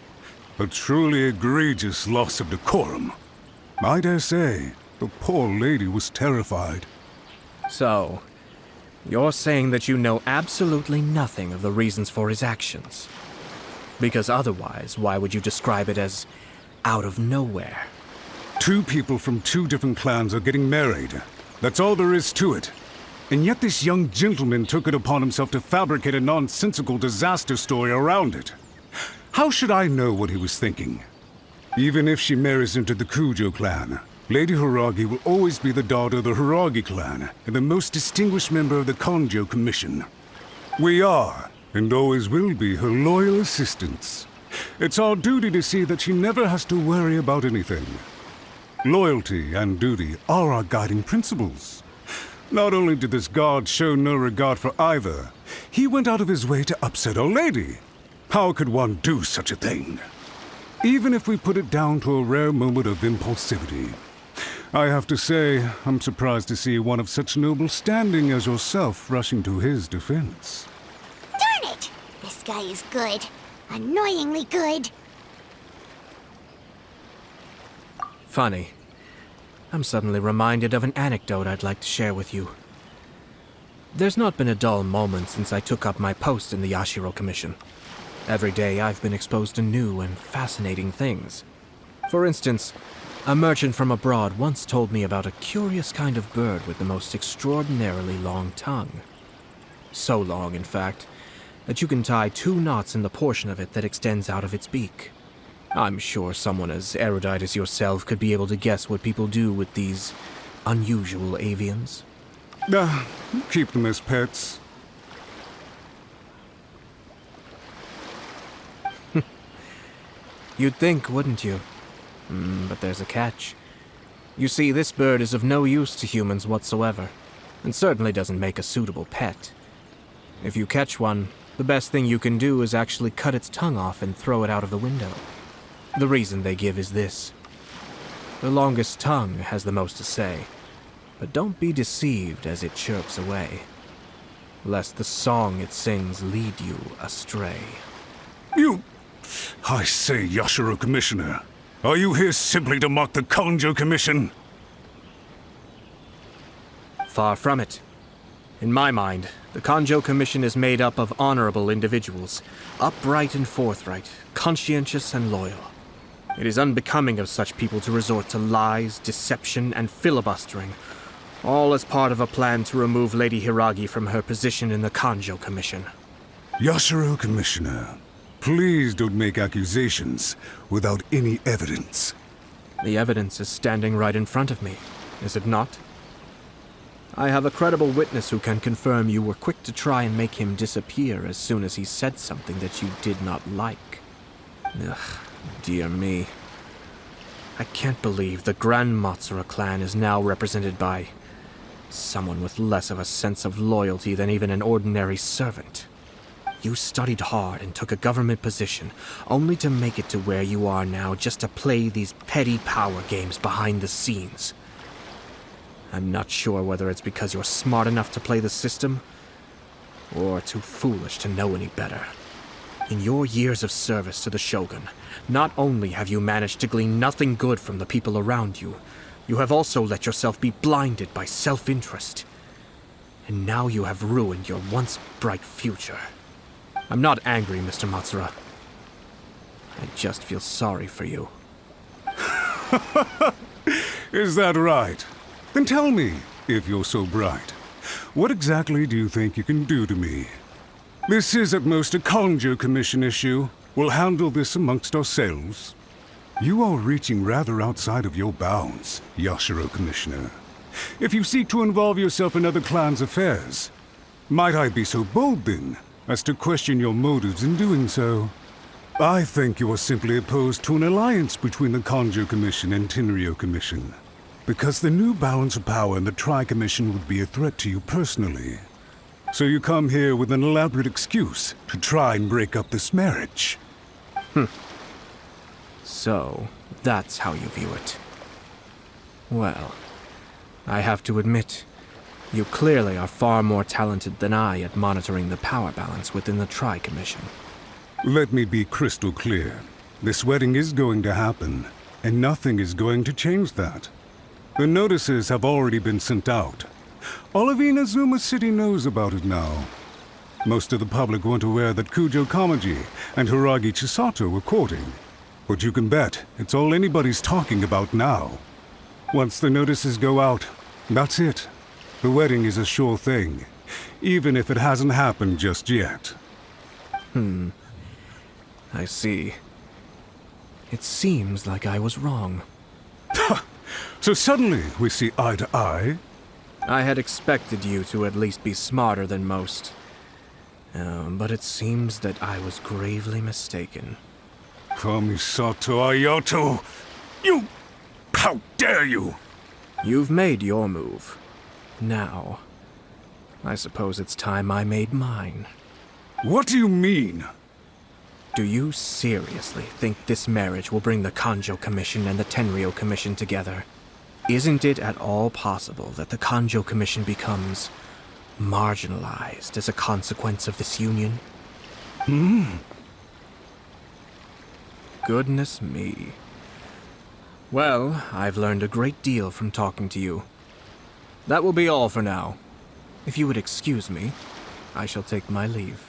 A truly egregious loss of decorum. I dare say, the poor lady was terrified. So, you're saying that you know absolutely nothing of the reasons for his actions? Because otherwise, why would you describe it as out of nowhere? Two people from two different clans are getting married. That's all there is to it. And yet this young gentleman took it upon himself to fabricate a nonsensical disaster story around it. How should I know what he was thinking? Even if she marries into the Kujo clan, Lady Hiragi will always be the daughter of the Hiragi clan and the most distinguished member of the Konjo Commission. We are, and always will be, her loyal assistants. It's our duty to see that she never has to worry about anything. Loyalty and duty are our guiding principles. Not only did this guard show no regard for either, he went out of his way to upset our lady. How could one do such a thing? Even if we put it down to a rare moment of impulsivity. I have to say, I'm surprised to see one of such noble standing as yourself rushing to his defense. Darn it! This guy is good. Annoyingly good. Funny. I'm suddenly reminded of an anecdote I'd like to share with you. There's not been a dull moment since I took up my post in the Yashiro Commission. Every day I've been exposed to new and fascinating things. For instance, a merchant from abroad once told me about a curious kind of bird with the most extraordinarily long tongue. So long, in fact, that you can tie 2 knots in the portion of it that extends out of its beak. I'm sure someone as erudite as yourself could be able to guess what people do with these unusual avians. Keep them as pets. You'd think, wouldn't you? But there's a catch. You see, this bird is of no use to humans whatsoever, and certainly doesn't make a suitable pet. If you catch one, the best thing you can do is actually cut its tongue off and throw it out of the window. The reason they give is this. The longest tongue has the most to say, but don't be deceived as it chirps away, lest the song it sings lead you astray. I say, Yashiro Commissioner, are you here simply to mock the Konjo Commission? Far from it. In my mind, the Konjo Commission is made up of honorable individuals, upright and forthright, conscientious and loyal. It is unbecoming of such people to resort to lies, deception, and filibustering, All as part of a plan to remove Lady Hiragi from her position in the Kanjo Commission. Yashiro Commissioner, please don't make accusations without any evidence. The evidence is standing right in front of me, is it not? I have a credible witness who can confirm you were quick to try and make him disappear as soon as he said something that you did not like. Ugh, dear me. I can't believe the Grand Matsura clan is now represented by someone with less of a sense of loyalty than even an ordinary servant. You studied hard and took a government position, only to make it to where you are now just to play these petty power games behind the scenes. I'm not sure whether it's because you're smart enough to play the system, or too foolish to know any better. In your years of service to the Shogun, not only have you managed to glean nothing good from the people around you, you have also let yourself be blinded by self-interest. And now you have ruined your once bright future. I'm not angry, Mr. Matsura. I just feel sorry for you. Is that right? Then tell me, if you're so bright, what exactly do you think you can do to me? This is at most a Kanjo Commission issue. We'll handle this amongst ourselves. You are reaching rather outside of your bounds, Yashiro Commissioner. If you seek to involve yourself in other clans' affairs, might I be so bold then, as to question your motives in doing so? I think you are simply opposed to an alliance between the Kanjo Commission and Tenryou Commission, because the new balance of power in the Tri-Commission would be a threat to you personally. So you come here with an elaborate excuse to try and break up this marriage. So, that's how you view it. Well, I have to admit, you clearly are far more talented than I at monitoring the power balance within the Tri-Commission. Let me be crystal clear. This wedding is going to happen, and nothing is going to change that. The notices have already been sent out. All of Inazuma City knows about it now. Most of the public weren't aware that Kujo Kamaji and Hiragi Chisato were courting. But you can bet it's all anybody's talking about now. Once the notices go out, that's it. The wedding is a sure thing, even if it hasn't happened just yet. I see. It seems like I was wrong. So suddenly we see eye to eye? I had expected you to at least be smarter than most. But it seems that I was gravely mistaken. Kamisato Ayato! You... How dare you! You've made your move. Now, I suppose it's time I made mine. What do you mean? Do you seriously think this marriage will bring the Kanjo Commission and the Tenryou Commission together? Isn't it at all possible that the Kanjo Commission becomes marginalized as a consequence of this union? Goodness me. Well, I've learned a great deal from talking to you. That will be all for now. If you would excuse me, I shall take my leave.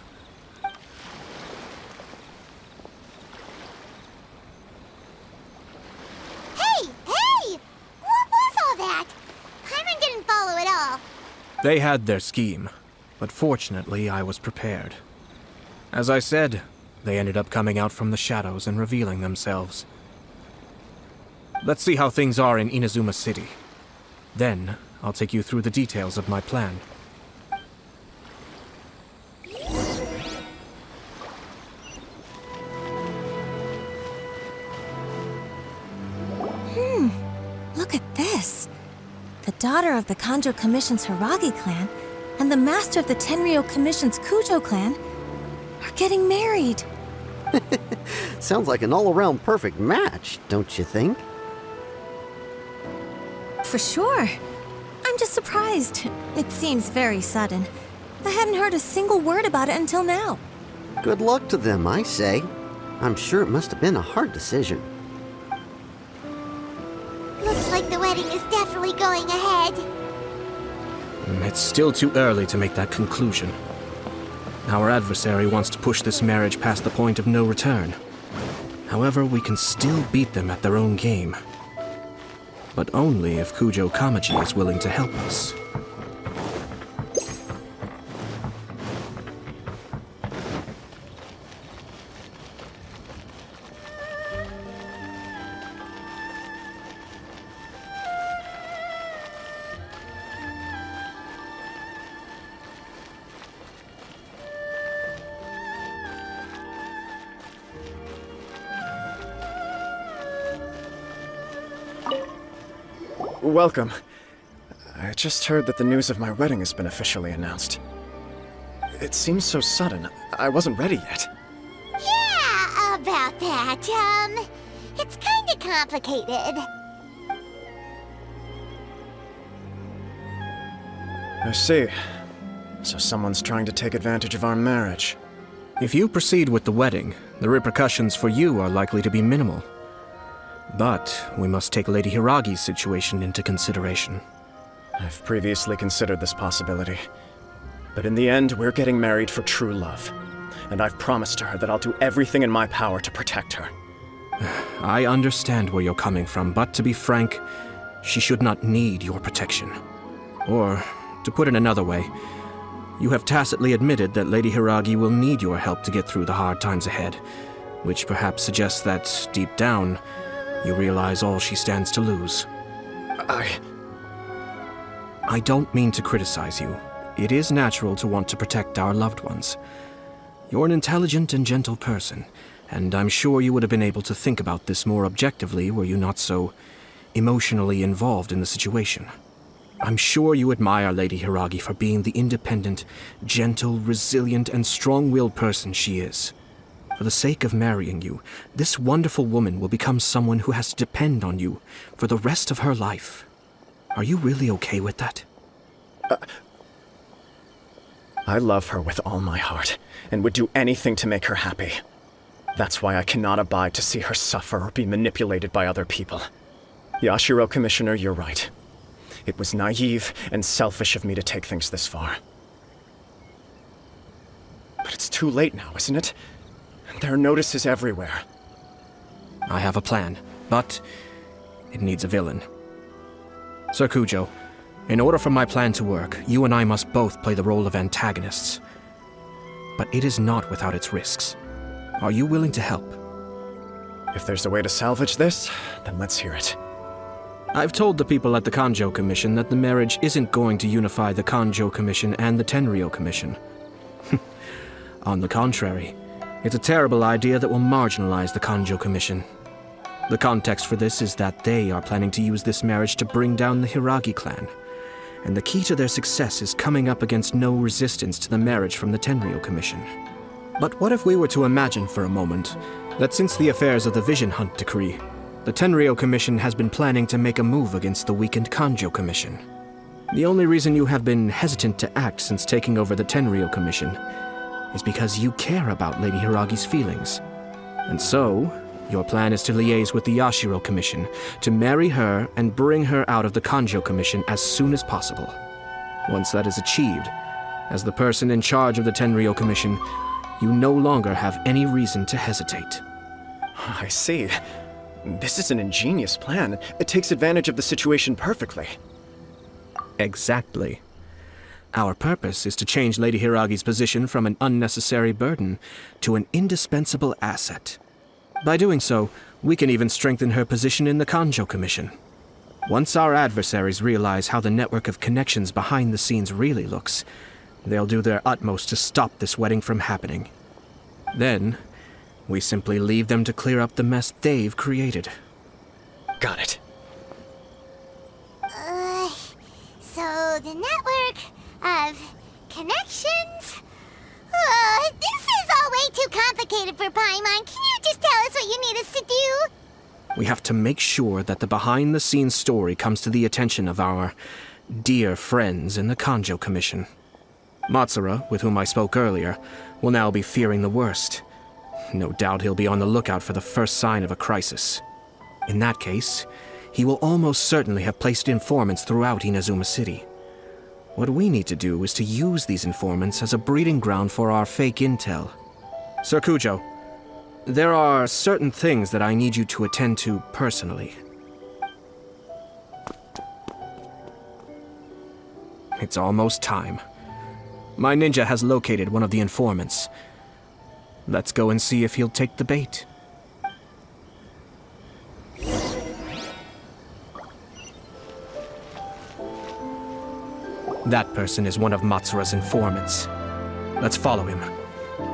They had their scheme, but fortunately I was prepared. As I said, they ended up coming out from the shadows and revealing themselves. Let's see how things are in Inazuma City. Then, I'll take you through the details of my plan. Look at this. The daughter of the Kanjo Commission's Hiragi clan and the master of the Tenryou Commission's Kujo clan are getting married. Sounds like an all-around perfect match, don't you think? For sure. I'm just surprised. It seems very sudden. I hadn't heard a single word about it until now. Good luck to them, I say. I'm sure it must have been a hard decision. Looks like the wedding is definitely going ahead. It's still too early to make that conclusion. Our adversary wants to push this marriage past the point of no return. However, we can still beat them at their own game. But only if Kujo Kamaji is willing to help us. Welcome. I just heard that the news of my wedding has been officially announced. It seems so sudden. I wasn't ready yet. Yeah, about that. It's kinda complicated. I see. So someone's trying to take advantage of our marriage. If you proceed with the wedding, the repercussions for you are likely to be minimal. But we must take Lady Hiragi's situation into consideration. I've previously considered this possibility. But in the end, we're getting married for true love. And I've promised her that I'll do everything in my power to protect her. I understand where you're coming from, but to be frank, she should not need your protection. Or, to put it another way, you have tacitly admitted that Lady Hiragi will need your help to get through the hard times ahead, which perhaps suggests that, deep down, you realize all she stands to lose. I don't mean to criticize you. It is natural to want to protect our loved ones. You're an intelligent and gentle person, and I'm sure you would have been able to think about this more objectively were you not so emotionally involved in the situation. I'm sure you admire Lady Hiragi for being the independent, gentle, resilient, and strong-willed person she is. For the sake of marrying you, this wonderful woman will become someone who has to depend on you for the rest of her life. Are you really okay with that? I love her with all my heart, and would do anything to make her happy. That's why I cannot abide to see her suffer or be manipulated by other people. Yashiro Commissioner, you're right. It was naive and selfish of me to take things this far. But it's too late now, isn't it? There are notices everywhere. I have a plan, but it needs a villain. Sir Kujo, in order for my plan to work, you and I must both play the role of antagonists. But it is not without its risks. Are you willing to help? If there's a way to salvage this, then let's hear it. I've told the people at the Kanjo Commission that the marriage isn't going to unify the Kanjo Commission and the Tenryou Commission. On the contrary, it's a terrible idea that will marginalize the Kanjo Commission. The context for this is that they are planning to use this marriage to bring down the Hiragi clan. And the key to their success is coming up against no resistance to the marriage from the Tenryou Commission. But what if we were to imagine for a moment that since the affairs of the Vision Hunt Decree, the Tenryou Commission has been planning to make a move against the weakened Kanjo Commission? The only reason you have been hesitant to act since taking over the Tenryou Commission is because you care about Lady Hiragi's feelings. And so, your plan is to liaise with the Yashiro Commission to marry her and bring her out of the Kanjo Commission as soon as possible. Once that is achieved, as the person in charge of the Tenryou Commission, you no longer have any reason to hesitate. I see. This is an ingenious plan. It takes advantage of the situation perfectly. Exactly. Our purpose is to change Lady Hiragi's position from an unnecessary burden to an indispensable asset. By doing so, we can even strengthen her position in the Kanjo Commission. Once our adversaries realize how the network of connections behind the scenes really looks, they'll do their utmost to stop this wedding from happening. Then, we simply leave them to clear up the mess they've created. Got it. So the network of connections? This is all way too complicated for Paimon. Can you just tell us what you need us to do? We have to make sure that the behind-the-scenes story comes to the attention of our dear friends in the Kanjo Commission. Matsura, with whom I spoke earlier, will now be fearing the worst. No doubt he'll be on the lookout for the first sign of a crisis. In that case, he will almost certainly have placed informants throughout Inazuma City. What we need to do is to use these informants as a breeding ground for our fake intel. Sir Kujo, there are certain things that I need you to attend to personally. It's almost time. My ninja has located one of the informants. Let's go and see if he'll take the bait. That person is one of Matsura's informants. Let's follow him.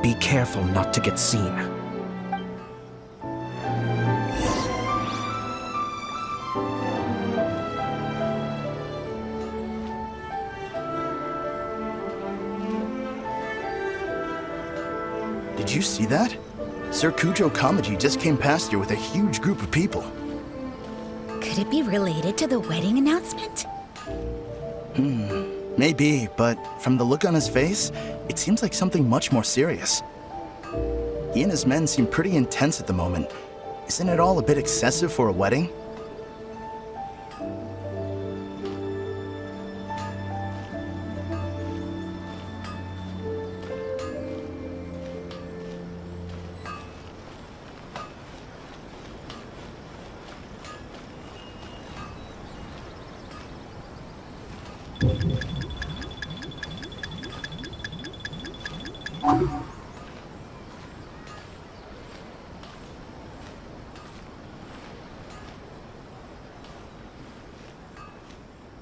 Be careful not to get seen. Did you see that? Sir Kujo Kamaji just came past here with a huge group of people. Could it be related to the wedding announcement? Maybe, but from the look on his face, it seems like something much more serious. He and his men seem pretty intense at the moment. Isn't it all a bit excessive for a wedding?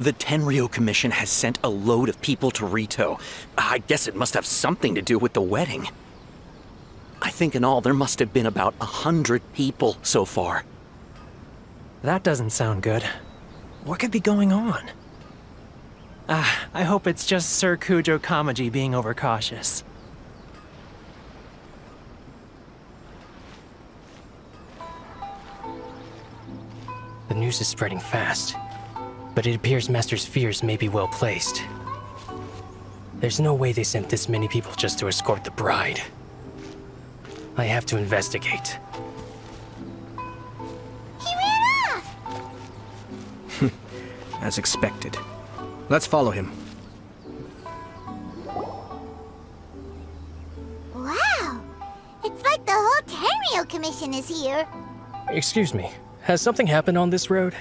The Tenryou Commission has sent a load of people to Rito. I guess it must have something to do with the wedding. I think in all there must have been about 100 people so far. That doesn't sound good. What could be going on? I hope it's just Sir Kujo Kamaji being overcautious. The news is spreading fast, but it appears Master's fears may be well placed. There's no way they sent this many people just to escort the bride. I have to investigate. He ran off! As expected. Let's follow him. Wow! It's like the whole Tenryou Commission is here. Excuse me, has something happened on this road?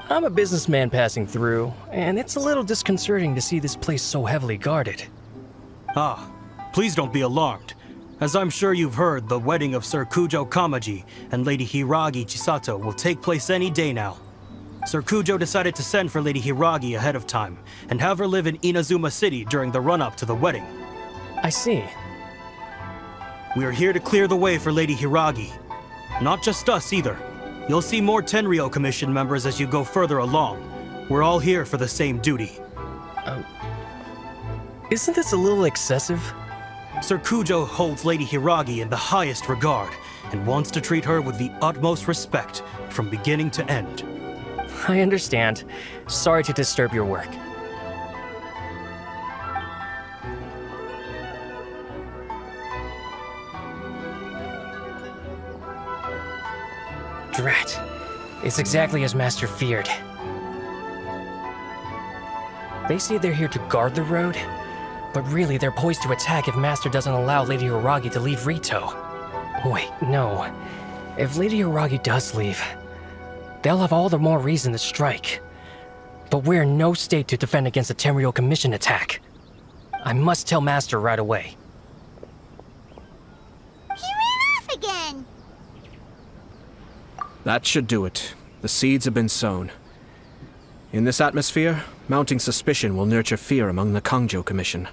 I'm a businessman passing through, and it's a little disconcerting to see this place so heavily guarded. Ah, please don't be alarmed. As I'm sure you've heard, the wedding of Sir Kujo Kamaji and Lady Hiragi Chisato will take place any day now. Sir Kujo decided to send for Lady Hiragi ahead of time and have her live in Inazuma City during the run-up to the wedding. I see. We are here to clear the way for Lady Hiragi. Not just us either. You'll see more Tenryou Commission members as you go further along. We're all here for the same duty. Isn't this a little excessive? Sir Kujo holds Lady Hiragi in the highest regard and wants to treat her with the utmost respect from beginning to end. I understand. Sorry to disturb your work. Drat. It's exactly as Master feared. They say they're here to guard the road, but really they're poised to attack if Master doesn't allow Lady Hiragi to leave Rito. Wait, no. If Lady Hiragi does leave, they'll have all the more reason to strike. But we're in no state to defend against a Tenryou Commission attack. I must tell Master right away. He ran off again! That should do it. The seeds have been sown. In this atmosphere, mounting suspicion will nurture fear among the Kangjo Commission.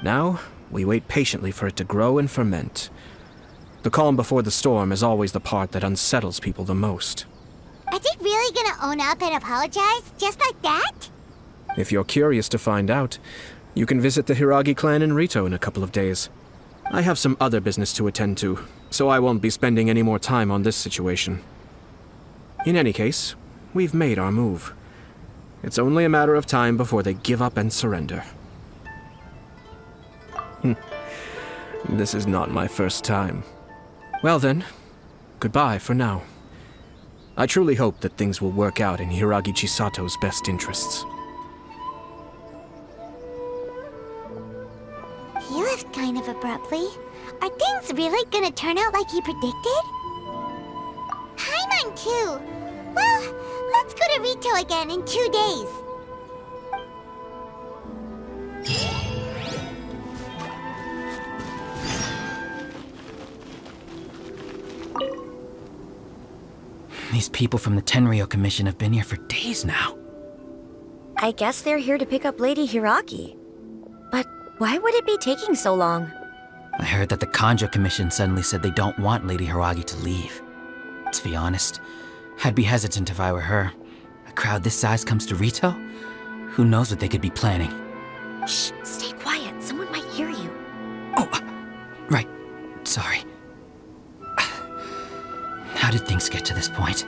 Now, we wait patiently for it to grow and ferment. The calm before the storm is always the part that unsettles people the most. Are they really gonna own up and apologize, just like that? If you're curious to find out, you can visit the Hiragi clan in Rito in a couple of days. I have some other business to attend to, so I won't be spending any more time on this situation. In any case, we've made our move. It's only a matter of time before they give up and surrender. This is not my first time. Well then, goodbye for now. I truly hope that things will work out in Hiragi Chisato's best interests. He left kind of abruptly. Are things really gonna turn out like he predicted? Paimon too! Well, let's go to Rito again in 2 days. These people from the Tenryou Commission have been here for days now. I guess they're here to pick up Lady Hiragi. But why would it be taking so long? I heard that the Kanjo Commission suddenly said they don't want Lady Hiragi to leave. To be honest, I'd be hesitant if I were her. A crowd this size comes to Rito? Who knows what they could be planning? Shh, stay quiet. Someone might hear you. Oh, right. Sorry. How did things get to this point?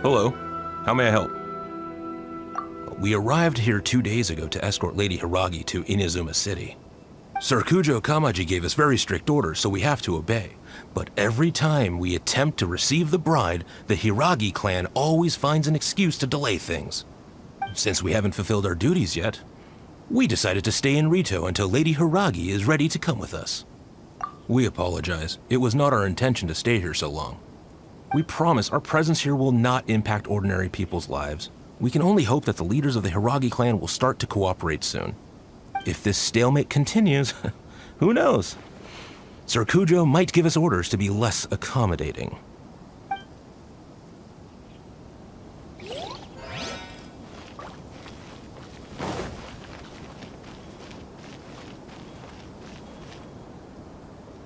Hello. How may I help? We arrived here 2 days ago to escort Lady Hiragi to Inazuma City. Sir Kujo Kamaji gave us very strict orders, so we have to obey. But every time we attempt to receive the bride, the Hiragi clan always finds an excuse to delay things. Since we haven't fulfilled our duties yet, we decided to stay in Rito until Lady Hiragi is ready to come with us. We apologize. It was not our intention to stay here so long. We promise our presence here will not impact ordinary people's lives. We can only hope that the leaders of the Hiragi clan will start to cooperate soon. If this stalemate continues, who knows? Sir Kujo might give us orders to be less accommodating.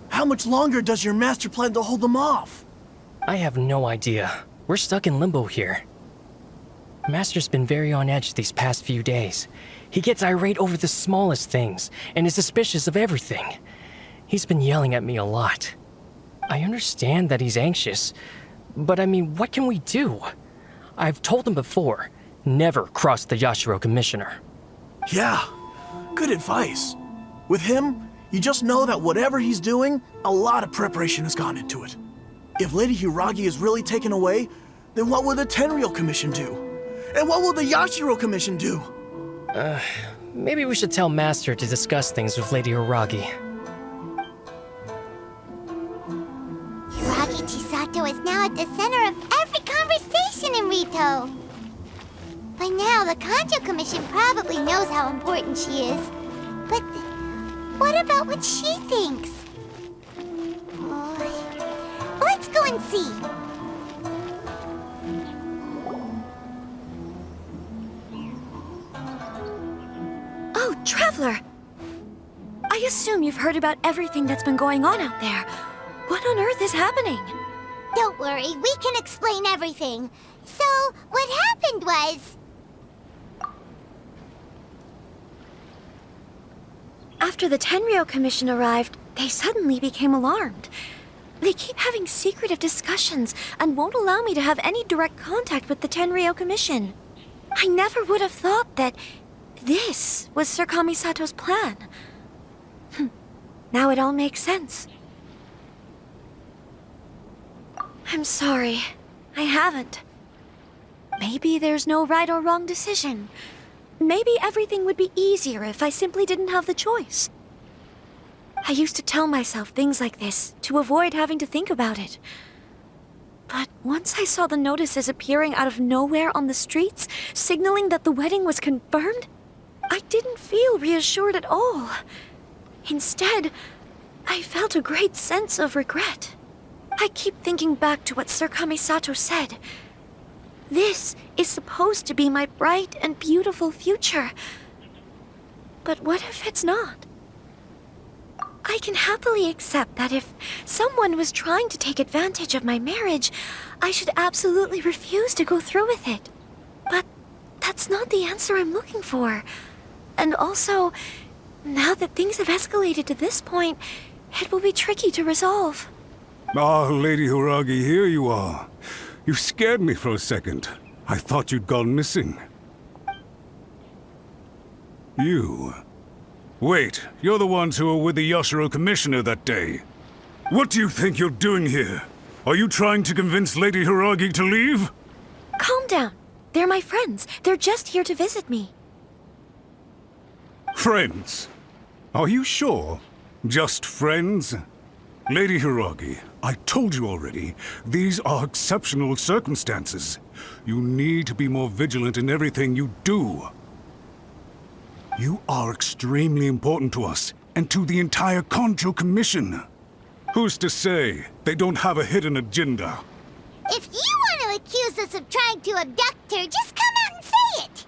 How much longer does your master plan to hold them off? I have no idea. We're stuck in limbo here. Master's been very on edge these past few days. He gets irate over the smallest things and is suspicious of everything. He's been yelling at me a lot. I understand that he's anxious, but I mean, what can we do? I've told him before, never cross the Yashiro Commissioner. Yeah, good advice. With him, you just know that whatever he's doing, a lot of preparation has gone into it. If Lady Hiragi is really taken away, then what will the Tenryou Commission do? And what will the Yashiro Commission do? Maybe we should tell Master to discuss things with Lady Hiragi. Hiragi Chisato is now at the center of every conversation in Rito. By now, the Kanjo Commission probably knows how important she is. But what about what she thinks? Let's go and see. Oh, Traveler! I assume you've heard about everything that's been going on out there. What on earth is happening? Don't worry, we can explain everything. So, what happened was... After the Tenryou Commission arrived, they suddenly became alarmed. They keep having secretive discussions and won't allow me to have any direct contact with the Tenryou Commission. I never would have thought that this was Sir Kamisato's plan. Now it all makes sense. I'm sorry. I haven't. Maybe there's no right or wrong decision. Maybe everything would be easier if I simply didn't have the choice. I used to tell myself things like this to avoid having to think about it. But once I saw the notices appearing out of nowhere on the streets, signaling that the wedding was confirmed, I didn't feel reassured at all. Instead, I felt a great sense of regret. I keep thinking back to what Sir Kamisato said. This is supposed to be my bright and beautiful future. But what if it's not? I can happily accept that if someone was trying to take advantage of my marriage, I should absolutely refuse to go through with it. But that's not the answer I'm looking for. And also, now that things have escalated to this point, it will be tricky to resolve. Ah, Lady Hiragi, here you are. You scared me for a second. I thought you'd gone missing. You... Wait, you're the ones who were with the Yashiro Commissioner that day. What do you think you're doing here? Are you trying to convince Lady Hiragi to leave? Calm down. They're my friends. They're just here to visit me. Friends? Are you sure? Just friends? Lady Hiragi, I told you already, these are exceptional circumstances. You need to be more vigilant in everything you do. You are extremely important to us, and to the entire Kanjo Commission. Who's to say they don't have a hidden agenda? If you want to accuse us of trying to abduct her, just come out and say it!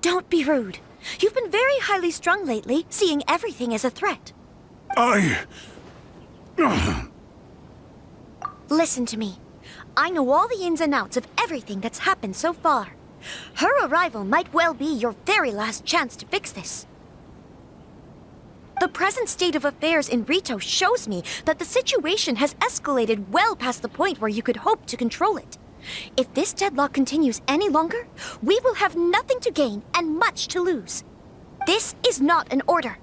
Don't be rude. You've been very highly strung lately, seeing everything as a threat. Listen to me. I know all the ins and outs of everything that's happened so far. Her arrival might well be your very last chance to fix this. The present state of affairs in Rito shows me that the situation has escalated well past the point where you could hope to control it. If this deadlock continues any longer, we will have nothing to gain and much to lose. This is not an order.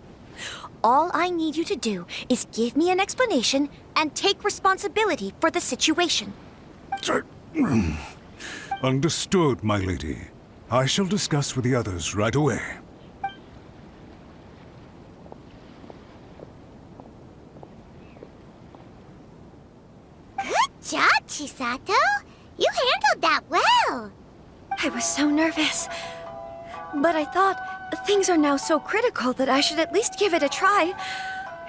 All I need you to do is give me an explanation and take responsibility for the situation. Understood, my lady. I shall discuss with the others right away. Good job, Chisato. You handled that well. I was so nervous. But I thought things are now so critical that I should at least give it a try.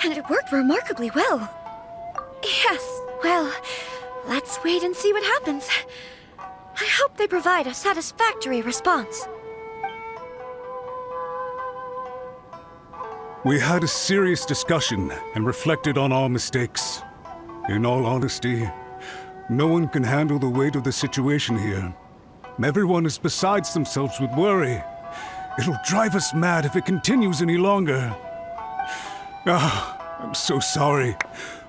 And it worked remarkably well. Yes, well, let's wait and see what happens. I hope they provide a satisfactory response. We had a serious discussion and reflected on our mistakes. In all honesty, no one can handle the weight of the situation here. Everyone is besides themselves with worry. It'll drive us mad if it continues any longer. I'm so sorry.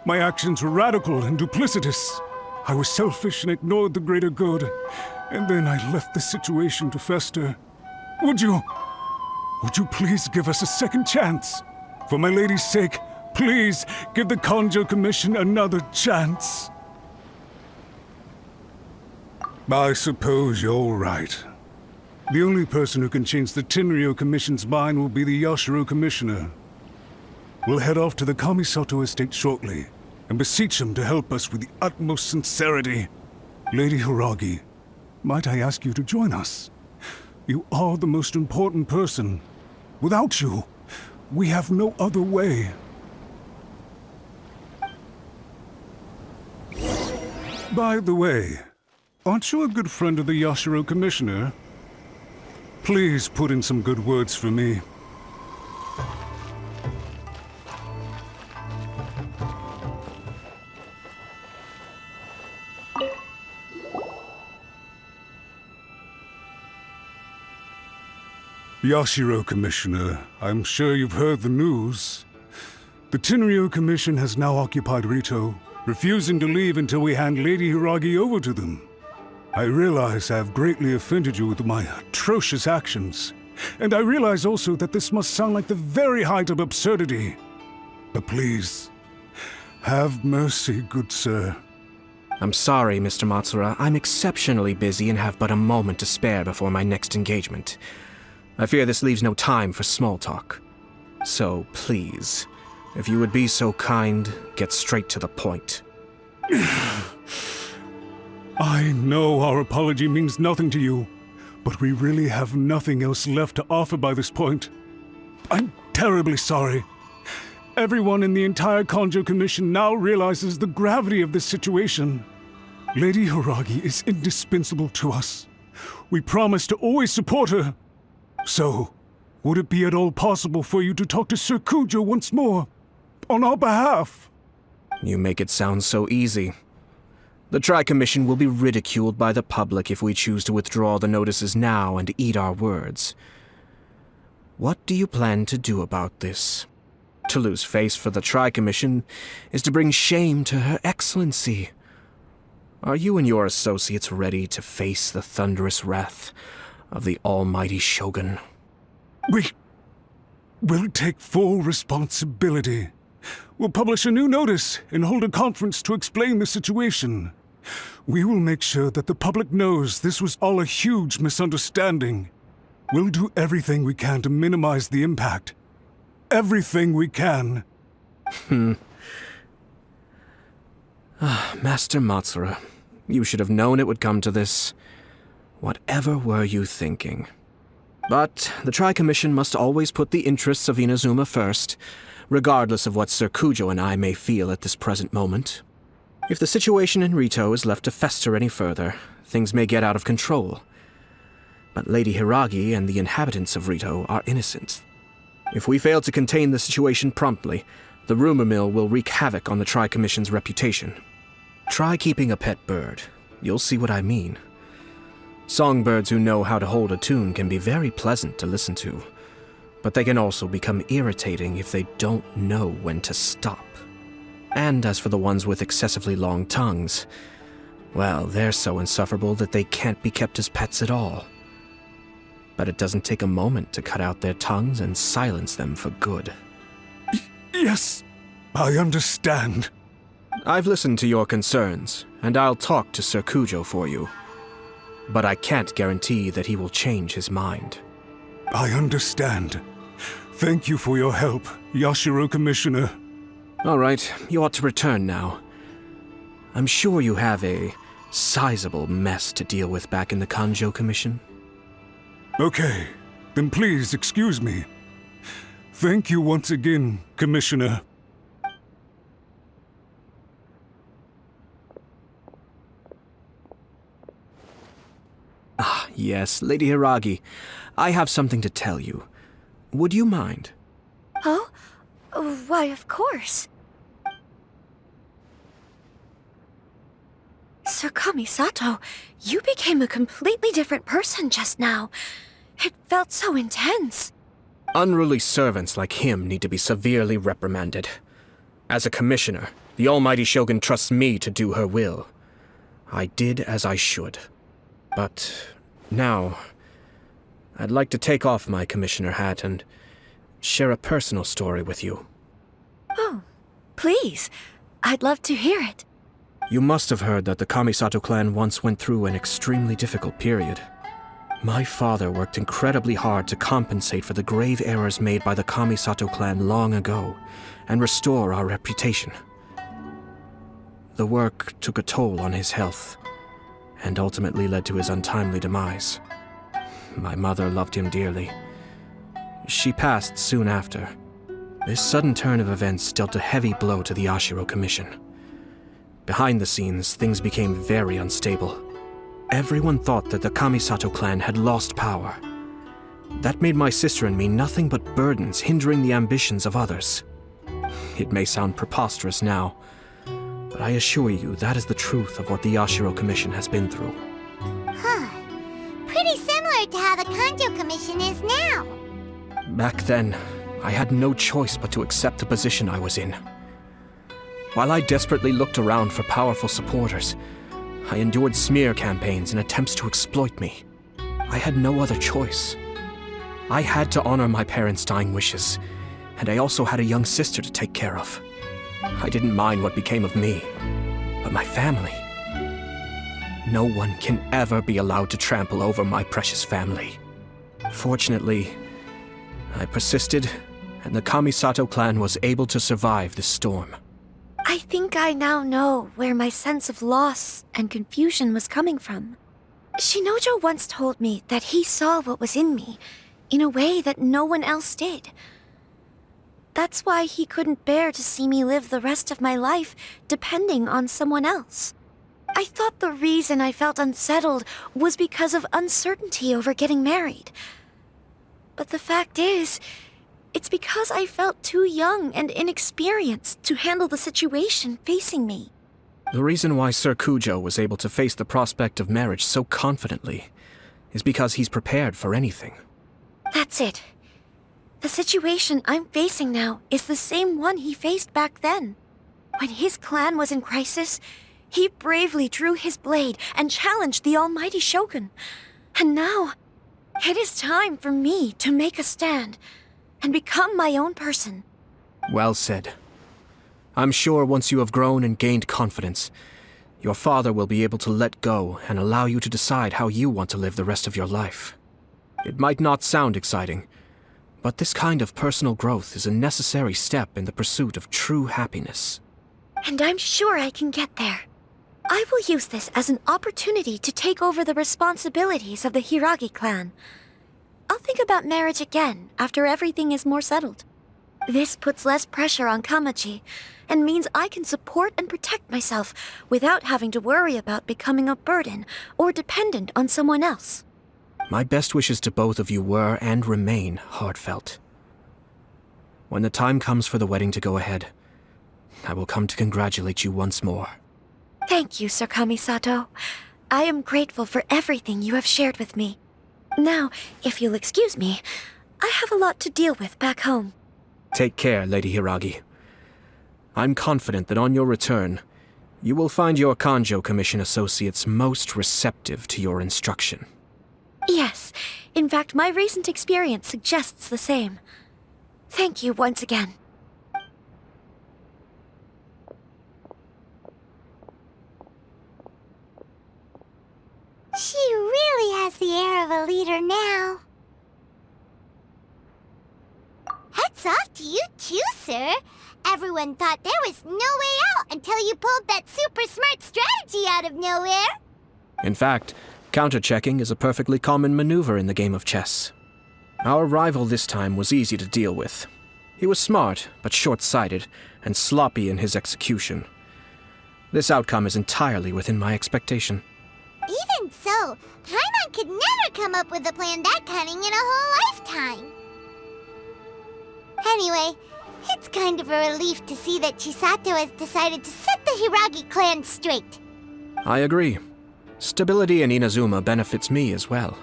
My actions were radical and duplicitous. I was selfish and ignored the greater good. And then I left the situation to fester. Would you please give us a second chance? For my lady's sake, please give the Kanjo Commission another chance. I suppose you're right. The only person who can change the Tenryou Commission's mind will be the Yashiro Commissioner. We'll head off to the Kamisato estate shortly and beseech him to help us with the utmost sincerity. Lady Hiragi, might I ask you to join us? You are the most important person. Without you, we have no other way. By the way, aren't you a good friend of the Yashiro Commissioner? Please put in some good words for me. Yashiro Commissioner, I'm sure you've heard the news. The Tenryou Commission has now occupied Rito, refusing to leave until we hand Lady Hiragi over to them. I realize I have greatly offended you with my atrocious actions, and I realize also that this must sound like the very height of absurdity. But please, have mercy, good sir. I'm sorry, Mr. Matsura. I'm exceptionally busy and have but a moment to spare before my next engagement. I fear this leaves no time for small talk. So please, if you would be so kind, get straight to the point. I know our apology means nothing to you, but we really have nothing else left to offer by this point. I'm terribly sorry. Everyone in the entire Kanjo Commission now realizes the gravity of this situation. Lady Hiragi is indispensable to us. We promise to always support her. So, would it be at all possible for you to talk to Sir Kujo once more, on our behalf? You make it sound so easy. The Tri-Commission will be ridiculed by the public if we choose to withdraw the notices now and eat our words. What do you plan to do about this? To lose face for the Tri-Commission is to bring shame to Her Excellency. Are you and your associates ready to face the thunderous wrath of the almighty Shogun? We'll take full responsibility. We'll publish a new notice and hold a conference to explain the situation. We will make sure that the public knows this was all a huge misunderstanding. We'll do everything we can to minimize the impact. Everything we can. Master Matsura, you should have known it would come to this. Whatever were you thinking? But the Tri-Commission must always put the interests of Inazuma first, regardless of what Sir Kujo and I may feel at this present moment. If the situation in Rito is left to fester any further, things may get out of control. But Lady Hiragi and the inhabitants of Rito are innocent. If we fail to contain the situation promptly, the rumor mill will wreak havoc on the Tri-Commission's reputation. Try keeping a pet bird. You'll see what I mean. Songbirds who know how to hold a tune can be very pleasant to listen to, but they can also become irritating if they don't know when to stop. And as for the ones with excessively long tongues, well, they're so insufferable that they can't be kept as pets at all. But it doesn't take a moment to cut out their tongues and silence them for good. Yes, I understand. I've listened to your concerns, and I'll talk to Sir Kujo for you. But I can't guarantee that he will change his mind. I understand. Thank you for your help, Yashiro Commissioner. All right, you ought to return now. I'm sure you have a sizable mess to deal with back in the Kanjo Commission. Okay, then please excuse me. Thank you once again, Commissioner. Ah, yes, Lady Hiragi. I have something to tell you. Would you mind? Oh? Why, of course. Sir Kamisato, you became a completely different person just now. It felt so intense. Unruly servants like him need to be severely reprimanded. As a commissioner, the almighty Shogun trusts me to do her will. I did as I should. But now, I'd like to take off my commissioner hat and share a personal story with you. Oh, please. I'd love to hear it. You must have heard that the Kamisato clan once went through an extremely difficult period. My father worked incredibly hard to compensate for the grave errors made by the Kamisato clan long ago and restore our reputation. The work took a toll on his health and ultimately led to his untimely demise. My mother loved him dearly. She passed soon after. This sudden turn of events dealt a heavy blow to the Yashiro Commission. Behind the scenes, things became very unstable. Everyone thought that the Kamisato clan had lost power. That made my sister and me nothing but burdens hindering the ambitions of others. It may sound preposterous now, but I assure you that is the truth of what the Yashiro Commission has been through. Huh. Pretty similar to how the Kanjo Commission is now. Back then, I had no choice but to accept the position I was in. While I desperately looked around for powerful supporters, I endured smear campaigns and attempts to exploit me. I had no other choice. I had to honor my parents' dying wishes, and I also had a young sister to take care of. I didn't mind what became of me, but my family. No one can ever be allowed to trample over my precious family. Fortunately, I persisted, and the Kamisato clan was able to survive this storm. I think I now know where my sense of loss and confusion was coming from. Shinojo once told me that he saw what was in me, in a way that no one else did. That's why he couldn't bear to see me live the rest of my life depending on someone else. I thought the reason I felt unsettled was because of uncertainty over getting married. But the fact is, it's because I felt too young and inexperienced to handle the situation facing me. The reason why Sir Kujo was able to face the prospect of marriage so confidently is because he's prepared for anything. That's it. The situation I'm facing now is the same one he faced back then. When his clan was in crisis, he bravely drew his blade and challenged the almighty Shogun. And now, it is time for me to make a stand and become my own person. Well said. I'm sure once you have grown and gained confidence, your father will be able to let go and allow you to decide how you want to live the rest of your life. It might not sound exciting, but this kind of personal growth is a necessary step in the pursuit of true happiness. And I'm sure I can get there. I will use this as an opportunity to take over the responsibilities of the Hiragi clan. I'll think about marriage again after everything is more settled. This puts less pressure on Kamaji, and means I can support and protect myself without having to worry about becoming a burden or dependent on someone else. My best wishes to both of you were and remain heartfelt. When the time comes for the wedding to go ahead, I will come to congratulate you once more. Thank you, Sir Kamisato. I am grateful for everything you have shared with me. Now, if you'll excuse me, I have a lot to deal with back home. Take care, Lady Hiragi. I'm confident that on your return, you will find your Kanjo Commission associates most receptive to your instruction. Yes, in fact, my recent experience suggests the same. Thank you once again. She really has the air of a leader now. Hats off to you too, sir. Everyone thought there was no way out until you pulled that super smart strategy out of nowhere. In fact, counter-checking is a perfectly common maneuver in the game of chess. Our rival this time was easy to deal with. He was smart, but short-sighted, and sloppy in his execution. This outcome is entirely within my expectation. Even so, Paimon could never come up with a plan that cunning in a whole lifetime. Anyway, it's kind of a relief to see that Chisato has decided to set the Hiragi clan straight. I agree. Stability in Inazuma benefits me as well.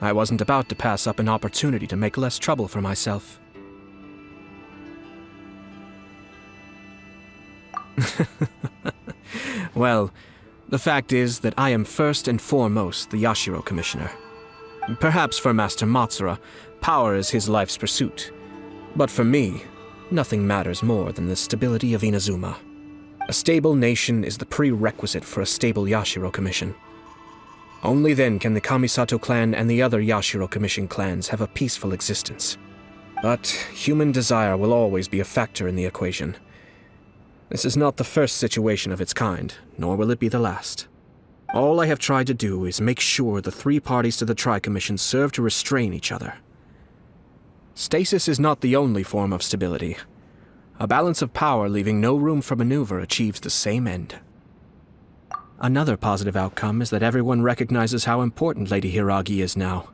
I wasn't about to pass up an opportunity to make less trouble for myself. Well, the fact is that I am first and foremost the Yashiro Commissioner. Perhaps for Master Matsura, power is his life's pursuit. But for me, nothing matters more than the stability of Inazuma. A stable nation is the prerequisite for a stable Yashiro Commission. Only then can the Kamisato clan and the other Yashiro Commission clans have a peaceful existence. But human desire will always be a factor in the equation. This is not the first situation of its kind, nor will it be the last. All I have tried to do is make sure the three parties to the Tri-Commission serve to restrain each other. Stasis is not the only form of stability. A balance of power leaving no room for maneuver achieves the same end. Another positive outcome is that everyone recognizes how important Lady Hiragi is now.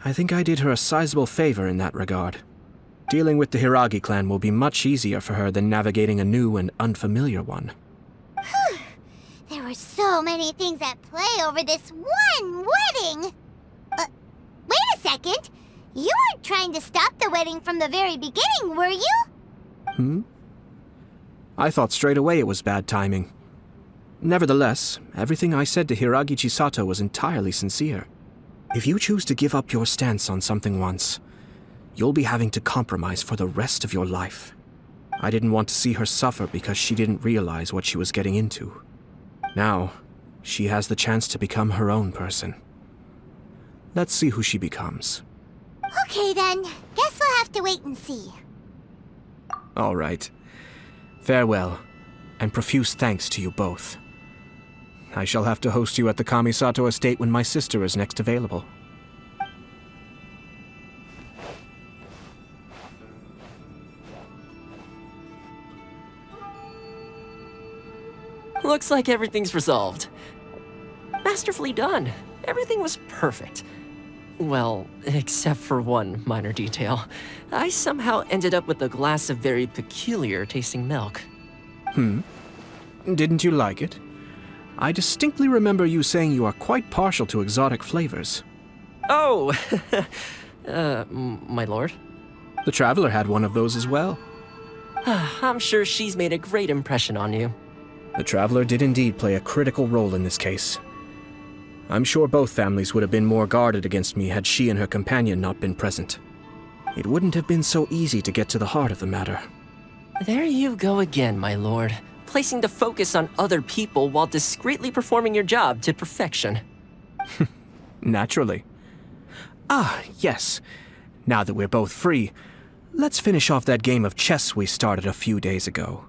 I think I did her a sizable favor in that regard. Dealing with the Hiragi clan will be much easier for her than navigating a new and unfamiliar one. There were so many things at play over this one wedding! Wait a second! You weren't trying to stop the wedding from the very beginning, were you? I thought straight away it was bad timing. Nevertheless, everything I said to Hiragi Chisato was entirely sincere. If you choose to give up your stance on something once, you'll be having to compromise for the rest of your life. I didn't want to see her suffer because she didn't realize what she was getting into. Now, she has the chance to become her own person. Let's see who she becomes. Okay then, guess we'll have to wait and see. All right. Farewell, and profuse thanks to you both. I shall have to host you at the Kamisato estate when my sister is next available. Looks like everything's resolved. Masterfully done. Everything was perfect. Well, except for one minor detail. I somehow ended up with a glass of very peculiar tasting milk. Didn't you like it? I distinctly remember you saying you are quite partial to exotic flavors. Oh, my lord? The Traveler had one of those as well. I'm sure she's made a great impression on you. The Traveler did indeed play a critical role in this case. I'm sure both families would have been more guarded against me had she and her companion not been present. It wouldn't have been so easy to get to the heart of the matter. There you go again, my lord. Placing the focus on other people while discreetly performing your job to perfection. Naturally. Ah, yes. Now that we're both free, let's finish off that game of chess we started a few days ago.